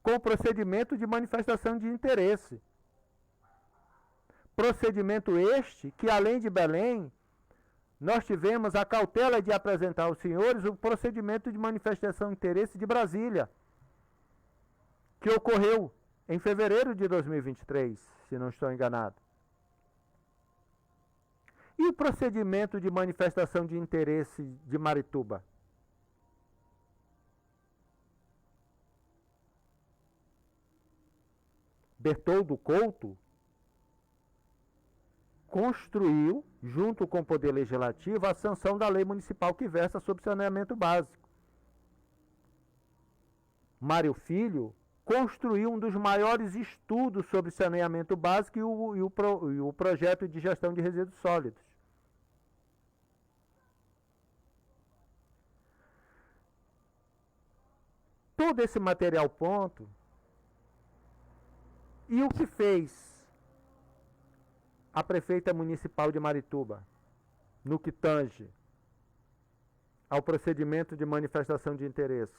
com o procedimento de manifestação de interesse. Procedimento este que, além de Belém, nós tivemos a cautela de apresentar aos senhores o procedimento de manifestação de interesse de Brasília, que ocorreu em fevereiro de 2023, se não estou enganado. E o procedimento de manifestação de interesse de Marituba? Bertoldo Couto construiu, junto com o Poder Legislativo, a sanção da lei municipal que versa sobre saneamento básico. Mário Filho construiu um dos maiores estudos sobre saneamento básico e o projeto de gestão de resíduos sólidos. Todo esse material pronto. E o que fez a prefeita municipal de Marituba, no que tange ao procedimento de manifestação de interesse?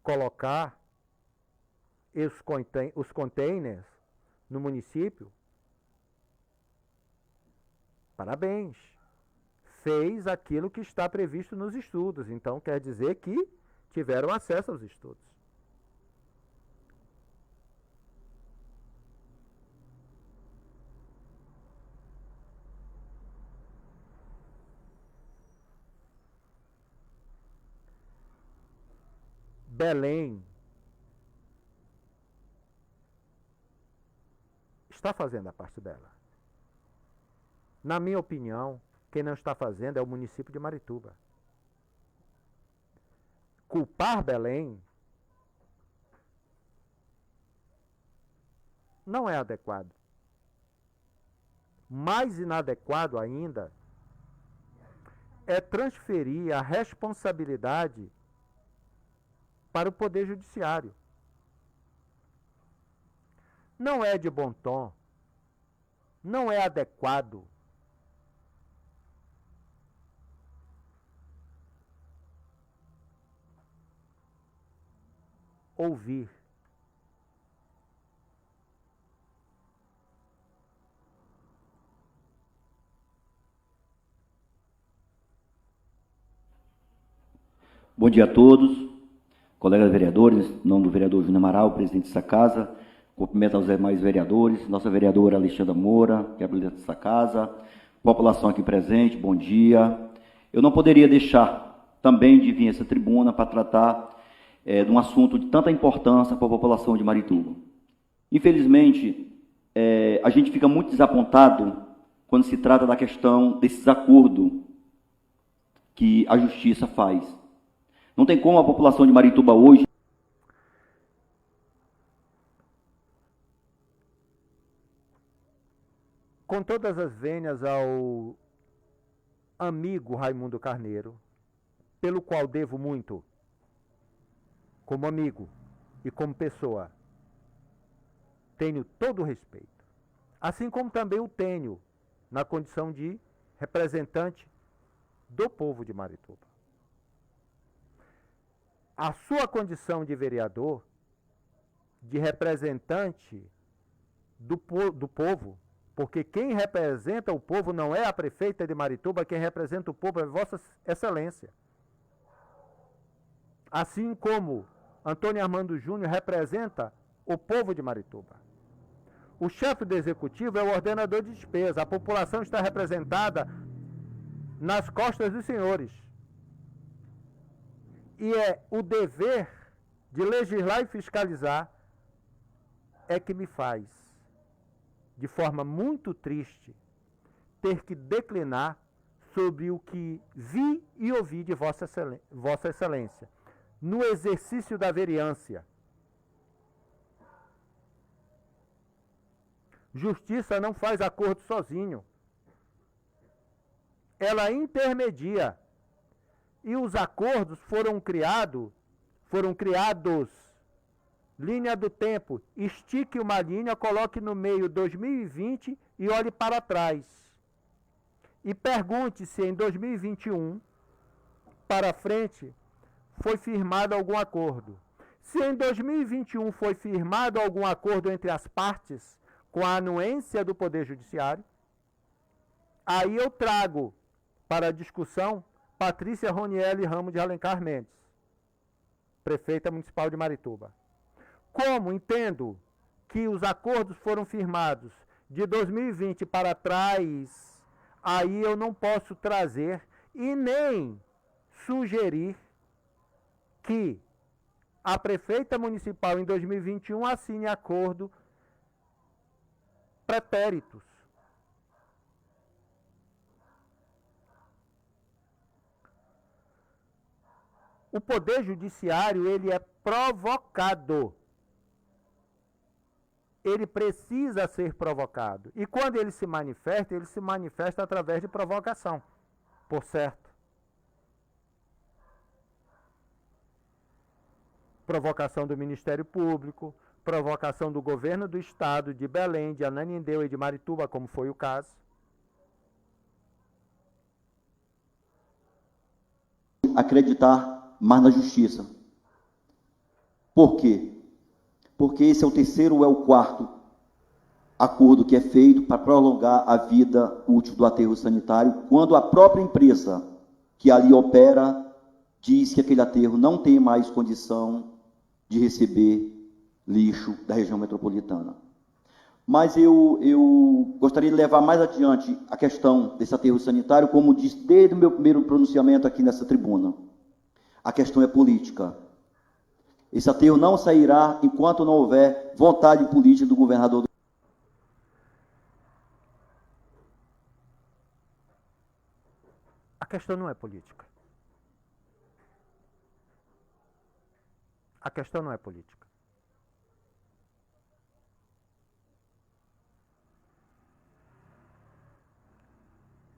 Colocar os containers no município? Parabéns! Fez aquilo que está previsto nos estudos, então quer dizer que tiveram acesso aos estudos. Belém está fazendo a parte dela. Na minha opinião, quem não está fazendo é o município de Marituba. Culpar Belém não é adequado. Mais inadequado ainda é transferir a responsabilidade para o Poder Judiciário. Não é de bom tom, não é adequado ouvir Bom dia a todos, colegas vereadores, em nome do vereador Júnior Amaral, presidente dessa casa, cumprimento aos demais vereadores, nossa vereadora Alexandra Moura, que é a presidente dessa casa, população aqui presente, bom dia. Eu não poderia deixar também de vir a essa tribuna para tratar de um assunto de tanta importância para a população de Marituba. Infelizmente, a gente fica muito desapontado quando se trata da questão desses acordos que a justiça faz. Não tem como a população de Marituba hoje... Com todas as vênias ao amigo Raimundo Carneiro, pelo qual devo muito, como amigo e como pessoa, tenho todo o respeito. Assim como também o tenho na condição de representante do povo de Marituba. A sua condição de vereador, de representante do povo, porque quem representa o povo não é a prefeita de Marituba, quem representa o povo é Vossa Excelência. Assim como Antônio Armando Júnior representa o povo de Marituba. O chefe do executivo é o ordenador de despesa. A população está representada nas costas dos senhores. E é o dever de legislar e fiscalizar é que me faz, de forma muito triste, ter que declinar sobre o que vi e ouvi de Vossa Excelência, no exercício da vereância. Justiça não faz acordo sozinho. Ela intermedia. E os acordos foram criados, linha do tempo, estique uma linha, coloque no meio 2020 e olhe para trás. E pergunte se em 2021, para frente, foi firmado algum acordo. Se em 2021 foi firmado algum acordo entre as partes, com a anuência do Poder Judiciário, aí eu trago para a discussão Patrícia Ronieli Ramos de Alencar Mendes, prefeita municipal de Marituba. Como entendo que os acordos foram firmados de 2020 para trás, aí eu não posso trazer e nem sugerir que a prefeita municipal em 2021 assine acordo pretéritos. O Poder Judiciário, ele é provocado. Ele precisa ser provocado. E quando ele se manifesta através de provocação, por certo. Provocação do Ministério Público, provocação do governo do estado, de Belém, de Ananindeua e de Marituba, como foi o caso. Acreditar mais na justiça. Por quê? Porque esse é o terceiro ou é o quarto acordo que é feito para prolongar a vida útil do aterro sanitário, quando a própria empresa que ali opera diz que aquele aterro não tem mais condição de receber lixo da região metropolitana. Mas eu gostaria de levar mais adiante a questão desse aterro sanitário, como disse desde o meu primeiro pronunciamento aqui nessa tribuna. A questão é política. Esse aterro não sairá enquanto não houver vontade política do governador. A questão não é política. A questão não é política.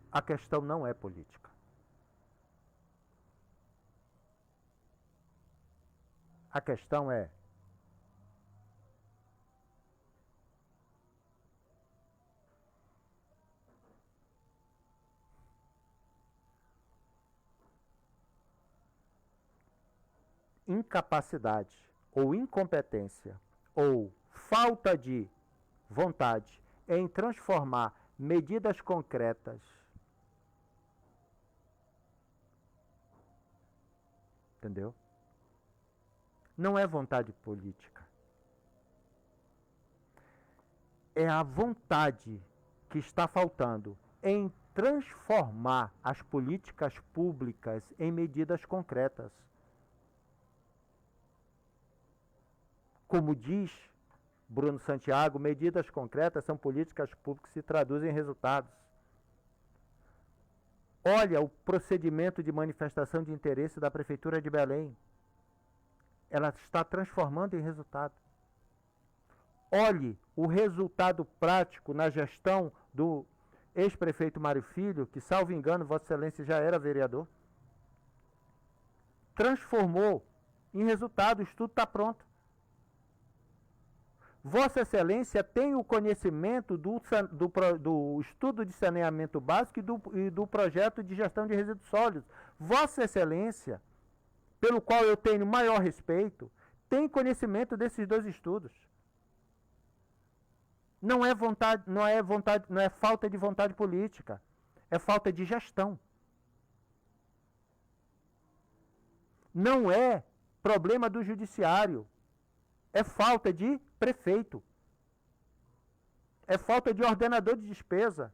A questão não é política. A questão é incapacidade ou incompetência ou falta de vontade em transformar medidas concretas, entendeu? Não é vontade política. É a vontade que está faltando em transformar as políticas públicas em medidas concretas. Como diz Bruno Santiago, medidas concretas são políticas públicas que se traduzem em resultados. Olha o procedimento de manifestação de interesse da Prefeitura de Belém. Ela está transformando em resultado. Olhe o resultado prático na gestão do ex-prefeito Mário Filho, que, salvo engano, Vossa Excelência já era vereador. transformou em resultado, o estudo está pronto. Vossa Excelência tem o conhecimento do estudo de saneamento básico e do projeto de gestão de resíduos sólidos. Vossa Excelência, pelo qual eu tenho maior respeito, tem conhecimento desses dois estudos. Não é falta de vontade política, é falta de gestão. Não é problema do judiciário, é falta de prefeito, é falta de ordenador de despesa.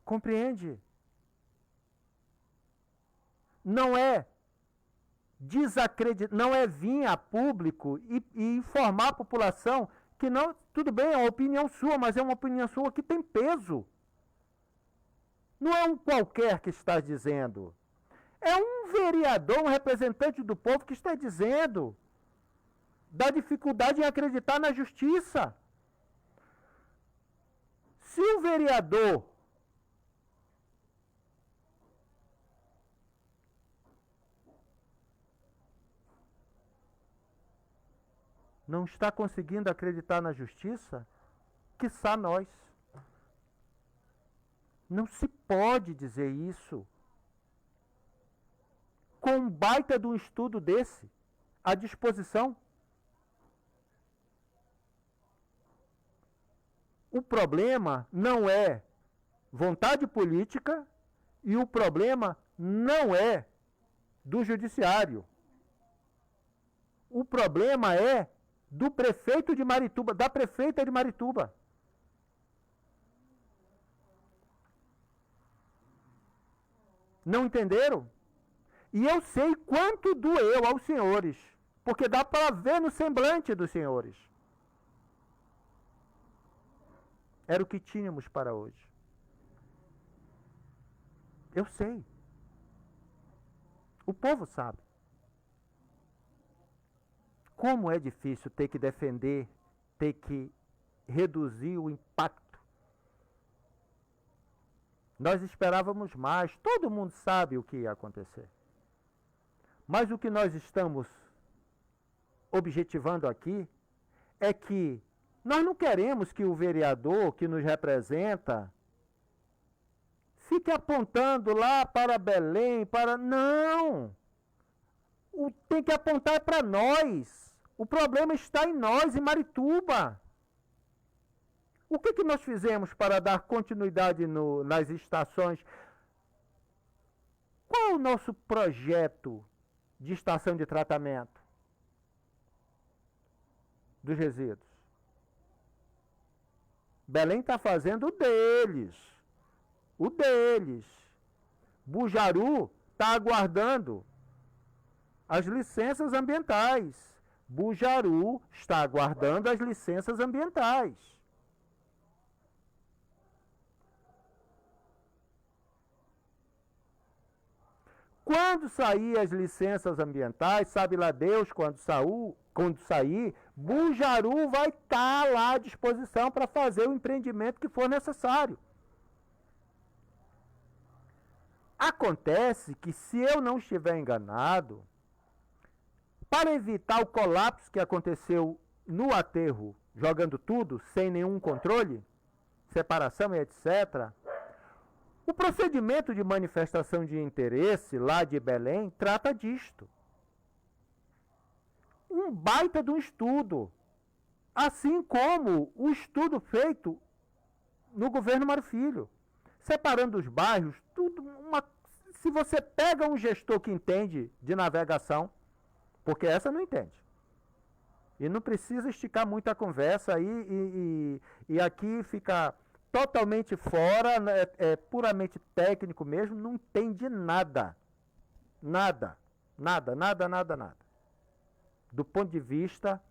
Compreende? Não é não é vir a público e informar a população que não, tudo bem, é uma opinião sua, mas é uma opinião sua que tem peso. Não é um qualquer que está dizendo. É um vereador, um representante do povo que está dizendo da dificuldade em acreditar na justiça. Se o vereador não está conseguindo acreditar na justiça, quiçá nós. Não se pode dizer isso. Com um baita de um estudo desse à disposição. O problema não é vontade política e o problema não é do judiciário. O problema é do prefeito de Marituba, da prefeita de Marituba. Não entenderam? E eu sei quanto doeu aos senhores, porque dá para ver no semblante dos senhores. Era o que tínhamos para hoje. Eu sei. O povo sabe. Como é difícil ter que defender, ter que reduzir o impacto. Nós esperávamos mais, todo mundo sabe o que ia acontecer. Mas o que nós estamos objetivando aqui é que nós não queremos que o vereador que nos representa fique apontando lá para Belém, para... Não! Tem que apontar para nós. O problema está em nós, em Marituba. O que nós fizemos para dar continuidade nas estações? Qual é o nosso projeto de estação de tratamento dos resíduos? Belém está fazendo o deles. O deles. Bujaru está aguardando as licenças ambientais. Bujaru está aguardando as licenças ambientais. Quando sair as licenças ambientais, sabe lá Deus quando sair, Bujaru vai estar lá à disposição para fazer o empreendimento que for necessário. Acontece que, se eu não estiver enganado, para evitar o colapso que aconteceu no aterro, jogando tudo, sem nenhum controle, separação e etc., o procedimento de manifestação de interesse lá de Belém trata disto. Um baita de um estudo. Assim como o estudo feito no governo Mário Filho. Separando os bairros, tudo se você pega um gestor que entende de navegação, porque essa não entende. E não precisa esticar muito a conversa aí e aqui fica totalmente fora, é puramente técnico mesmo, não entende nada. Nada. Do ponto de vista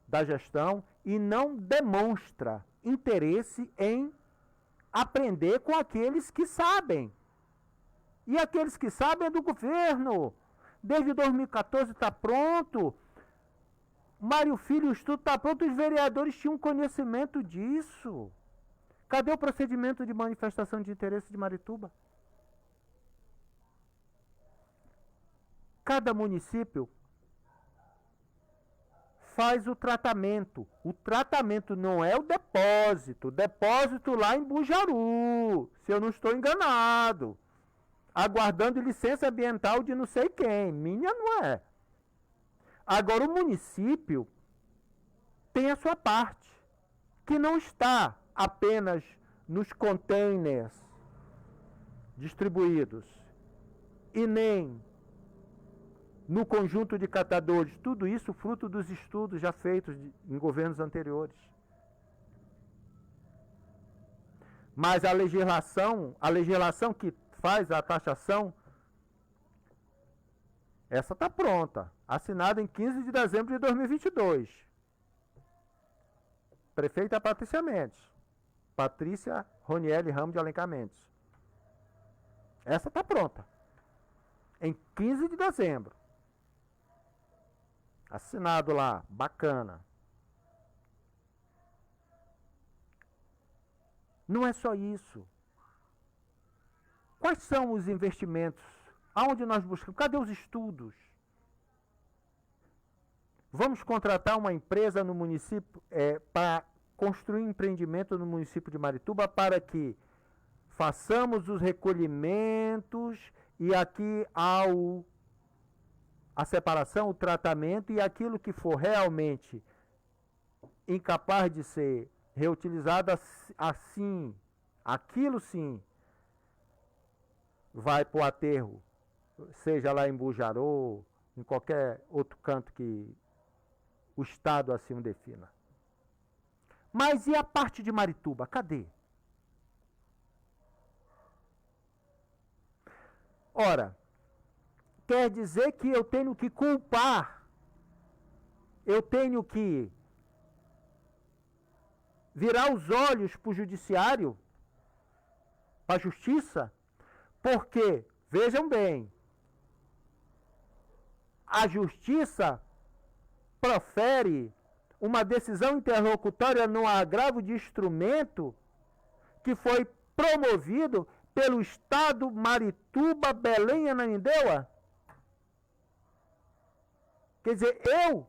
da gestão e não demonstra interesse em aprender com aqueles que sabem. E aqueles que sabem é do governo. Desde 2014 está pronto. Mário Filho, o estudo está pronto, os vereadores tinham conhecimento disso. Cadê o procedimento de manifestação de interesse de Marituba? Cada município faz o tratamento. O tratamento não é o depósito. O depósito lá em Bujaru, se eu não estou enganado. Aguardando licença ambiental de não sei quem. Minha não é. Agora, o município tem a sua parte, que não está apenas nos containers distribuídos e nem no conjunto de catadores. Tudo isso fruto dos estudos já feitos em governos anteriores. Mas a legislação que faz a taxação, essa está pronta, assinada em 15 de dezembro de 2022. Prefeita Patrícia Mendes. Patrícia Ronieli Ramos de Alencar Mendes. Essa está pronta. Em 15 de dezembro. Assinado lá, bacana. Não é só isso. Quais são os investimentos? Aonde nós buscamos? Cadê os estudos? Vamos contratar uma empresa no município para construir um empreendimento no município de Marituba para que façamos os recolhimentos e aqui a separação, o tratamento e aquilo que for realmente incapaz de ser reutilizado, assim, aquilo sim, vai para o aterro, seja lá em Bujaru, em qualquer outro canto que o Estado assim o defina. Mas e a parte de Marituba? Cadê? Ora, quer dizer que eu tenho que culpar, eu tenho que virar os olhos para o judiciário, para a justiça, porque, vejam bem, a justiça profere uma decisão interlocutória no agravo de instrumento que foi promovido pelo Estado Marituba, Belém e Ananindeua. Quer dizer, eu,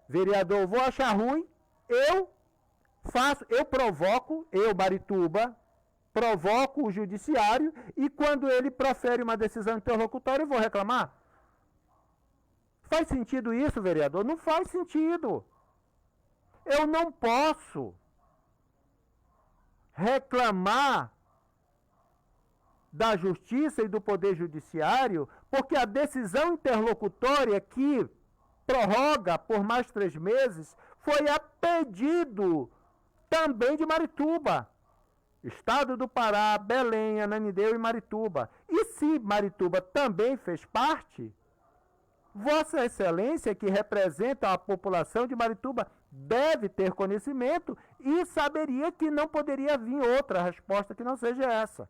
vereador, vou achar ruim, eu provoco, eu, Marituba, provoco o judiciário e quando ele profere uma decisão interlocutória, eu vou reclamar? Faz sentido isso, vereador? Não faz sentido. Eu não posso reclamar da justiça e do poder judiciário porque a decisão interlocutória que prorroga por mais 3 meses foi a pedido também de Marituba. Estado do Pará, Belém, Ananindeua e Marituba. E se Marituba também fez parte, Vossa Excelência, que representa a população de Marituba, deve ter conhecimento e saberia que não poderia vir outra resposta que não seja essa.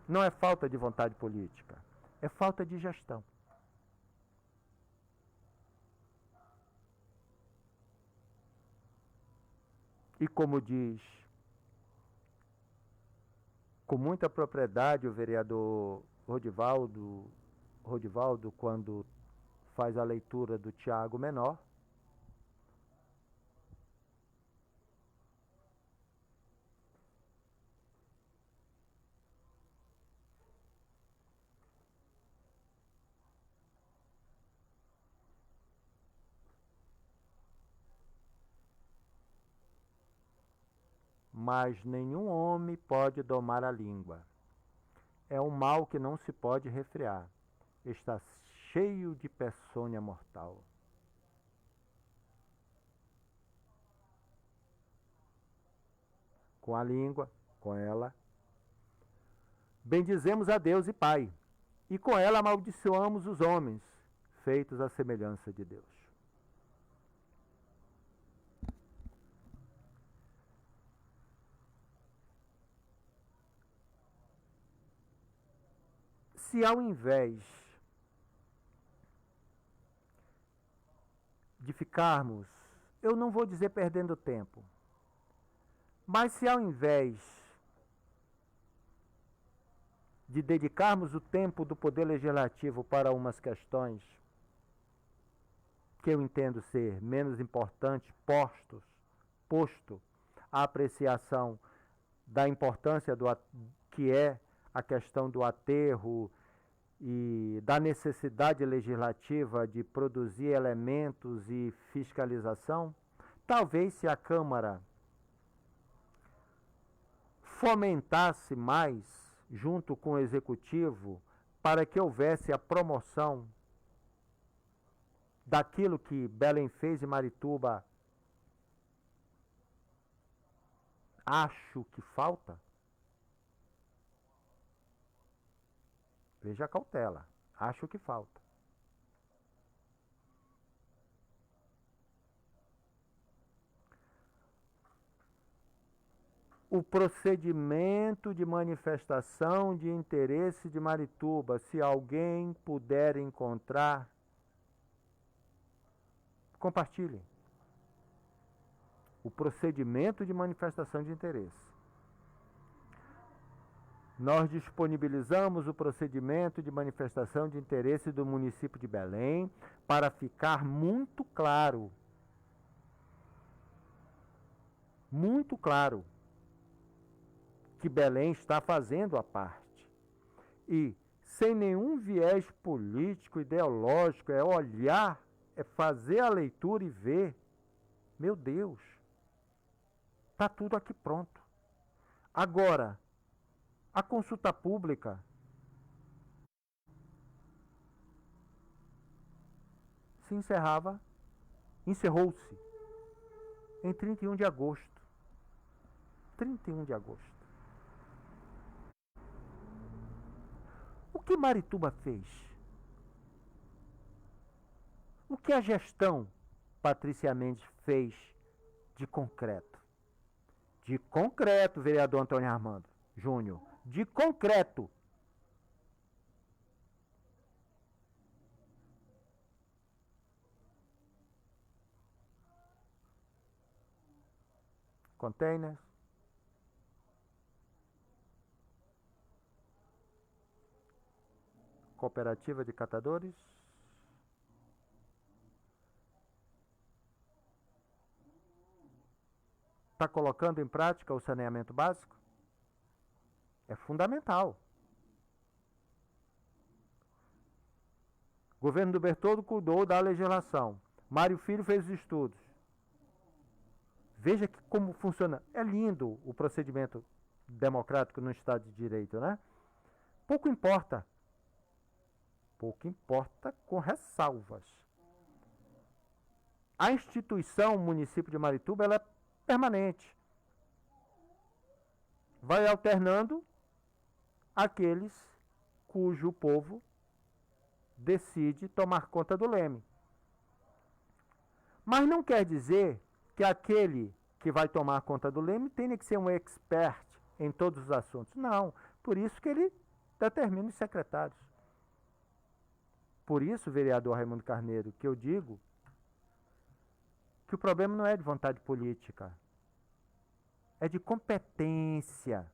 Não é falta de vontade política, é falta de gestão. E como diz com muita propriedade o vereador Rodivaldo, quando faz a leitura do Tiago Menor, mas nenhum homem pode domar a língua. É um mal que não se pode refrear. Está cheio de peçonha mortal. Com a língua, com ela, bendizemos a Deus e Pai, e com ela amaldiçoamos os homens, feitos à semelhança de Deus. Se ao invés de ficarmos, eu não vou dizer perdendo tempo, mas se ao invés de dedicarmos o tempo do Poder Legislativo para umas questões que eu entendo ser menos importantes, posto a apreciação da importância que é a questão do aterro e da necessidade legislativa de produzir elementos e fiscalização, talvez se a Câmara fomentasse mais, junto com o Executivo, para que houvesse a promoção daquilo que Belém fez e Marituba acho que falta. Veja a cautela. Acho que falta. O procedimento de manifestação de interesse de Marituba, se alguém puder encontrar, compartilhe. O procedimento de manifestação de interesse. Nós disponibilizamos o procedimento de manifestação de interesse do município de Belém para ficar muito claro, que Belém está fazendo a parte. E sem nenhum viés político, ideológico, é olhar, é fazer a leitura e ver, meu Deus, está tudo aqui pronto. Agora, a consulta pública encerrou-se em 31 de agosto. 31 de agosto. O que Marituba fez? O que a gestão Patrícia Mendes fez de concreto? De concreto, vereador Antônio Armando Júnior. De concreto. Containers. Cooperativa de catadores. Está colocando em prática o saneamento básico? É fundamental. O governo do Bertoldo cuidou da legislação. Mário Filho fez os estudos. Veja que como funciona. É lindo o procedimento democrático no Estado de Direito, né? Pouco importa. Pouco importa com ressalvas. A instituição município de Marituba ela é permanente. Vai alternando aqueles cujo povo decide tomar conta do leme. Mas não quer dizer que aquele que vai tomar conta do leme tenha que ser um expert em todos os assuntos. Não. Por isso que ele determina os secretários. Por isso, vereador Raimundo Carneiro, que eu digo que o problema não é de vontade política, é de competência.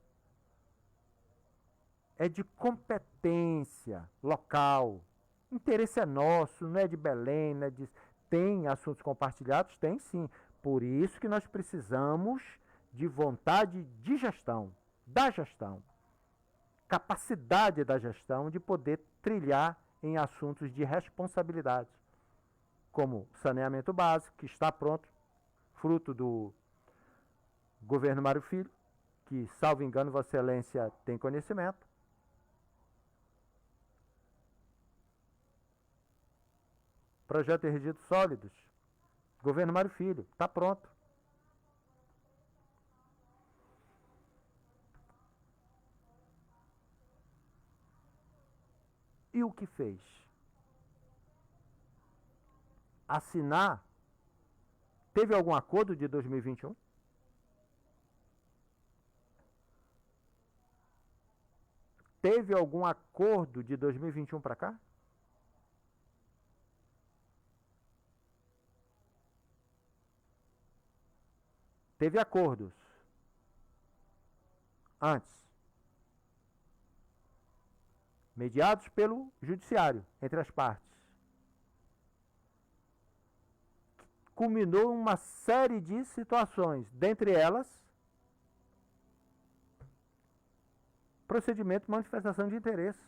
É de competência local. O interesse é nosso, não é de Belém, não é de... Tem assuntos compartilhados? Tem sim. Por isso que nós precisamos de vontade de gestão, da gestão. Capacidade da gestão de poder trilhar em assuntos de responsabilidade, como saneamento básico, que está pronto, fruto do governo Mário Filho, que, salvo engano, Vossa Excelência tem conhecimento. Projeto de resíduos sólidos, governo Mário Filho, está pronto. E o que fez? Assinar. Teve algum acordo de 2021? Teve algum acordo de 2021 para cá? Teve acordos antes. mediados pelo judiciário, entre as partes. Culminou uma série de situações, dentre elas, procedimento de manifestação de interesse,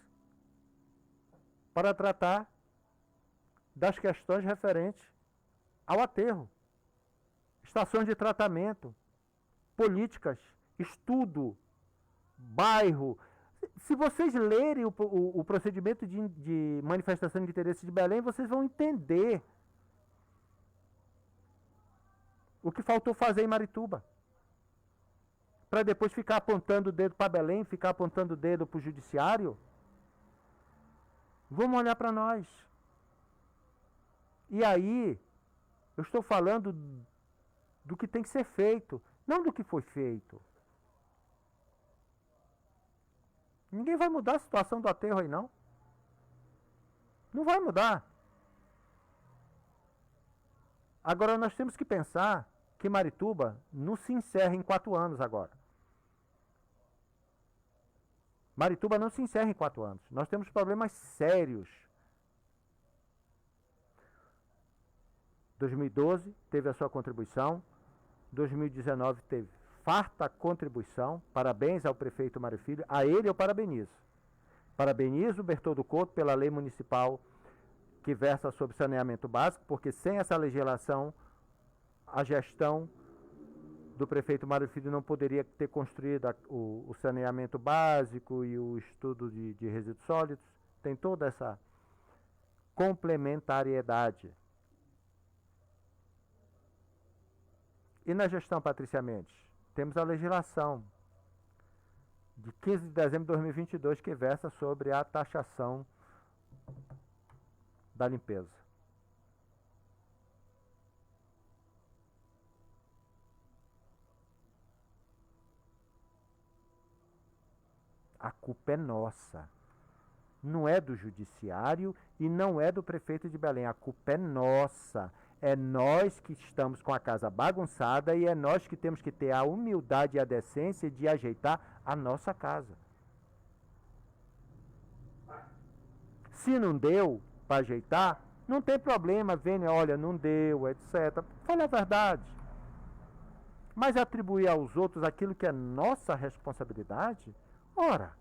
para tratar das questões referentes ao aterro, estações de tratamento, políticas, estudo, bairro. Se vocês lerem o procedimento de manifestação de interesse de Belém, vocês vão entender o que faltou fazer em Marituba. Para depois ficar apontando o dedo para Belém, ficar apontando o dedo para o judiciário. Vamos olhar para nós. E aí, eu estou falando do que tem que ser feito, não do que foi feito. Ninguém vai mudar a situação do aterro aí, não. Não vai mudar. Agora, nós temos que pensar que Marituba não se encerra em 4 anos agora. Marituba não se encerra em 4 anos. Nós temos problemas sérios. 2012 teve a sua contribuição. 2019 teve farta contribuição. Parabéns ao prefeito Mário Filho. A ele eu parabenizo. Parabenizo o Bertoldo Couto pela lei municipal que versa sobre saneamento básico, porque sem essa legislação, a gestão do prefeito Mário Filho não poderia ter construído o saneamento básico e o estudo de resíduos sólidos. Tem toda essa complementariedade. E na gestão Patrícia Mendes? Temos a legislação de 15 de dezembro de 2022 que versa sobre a taxação da limpeza. A culpa é nossa. Não é do judiciário e não é do prefeito de Belém. A culpa é nossa. É nós que estamos com a casa bagunçada e é nós que temos que ter a humildade e a decência de ajeitar a nossa casa. Se não deu para ajeitar, não tem problema, venha, olha, não deu, etc. Fale a verdade. Mas atribuir aos outros aquilo que é nossa responsabilidade, ora.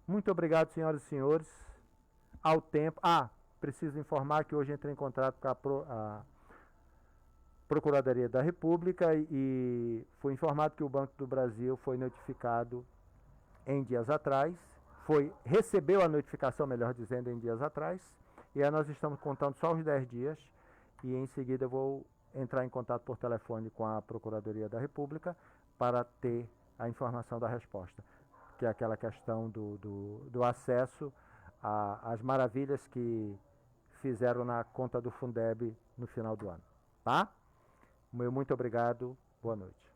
Muito obrigado, senhoras e senhores. Ao tempo. Preciso informar que hoje entrei em contato com a Procuradoria da República e foi informado que o Banco do Brasil foi notificado em dias atrás. Recebeu a notificação, melhor dizendo, em dias atrás. E aí nós estamos contando só os 10 dias. E em seguida eu vou entrar em contato por telefone com a Procuradoria da República para ter a informação da resposta, que é aquela questão do acesso às maravilhas que fizeram na conta do Fundeb no final do ano. Tá? Muito obrigado. Boa noite.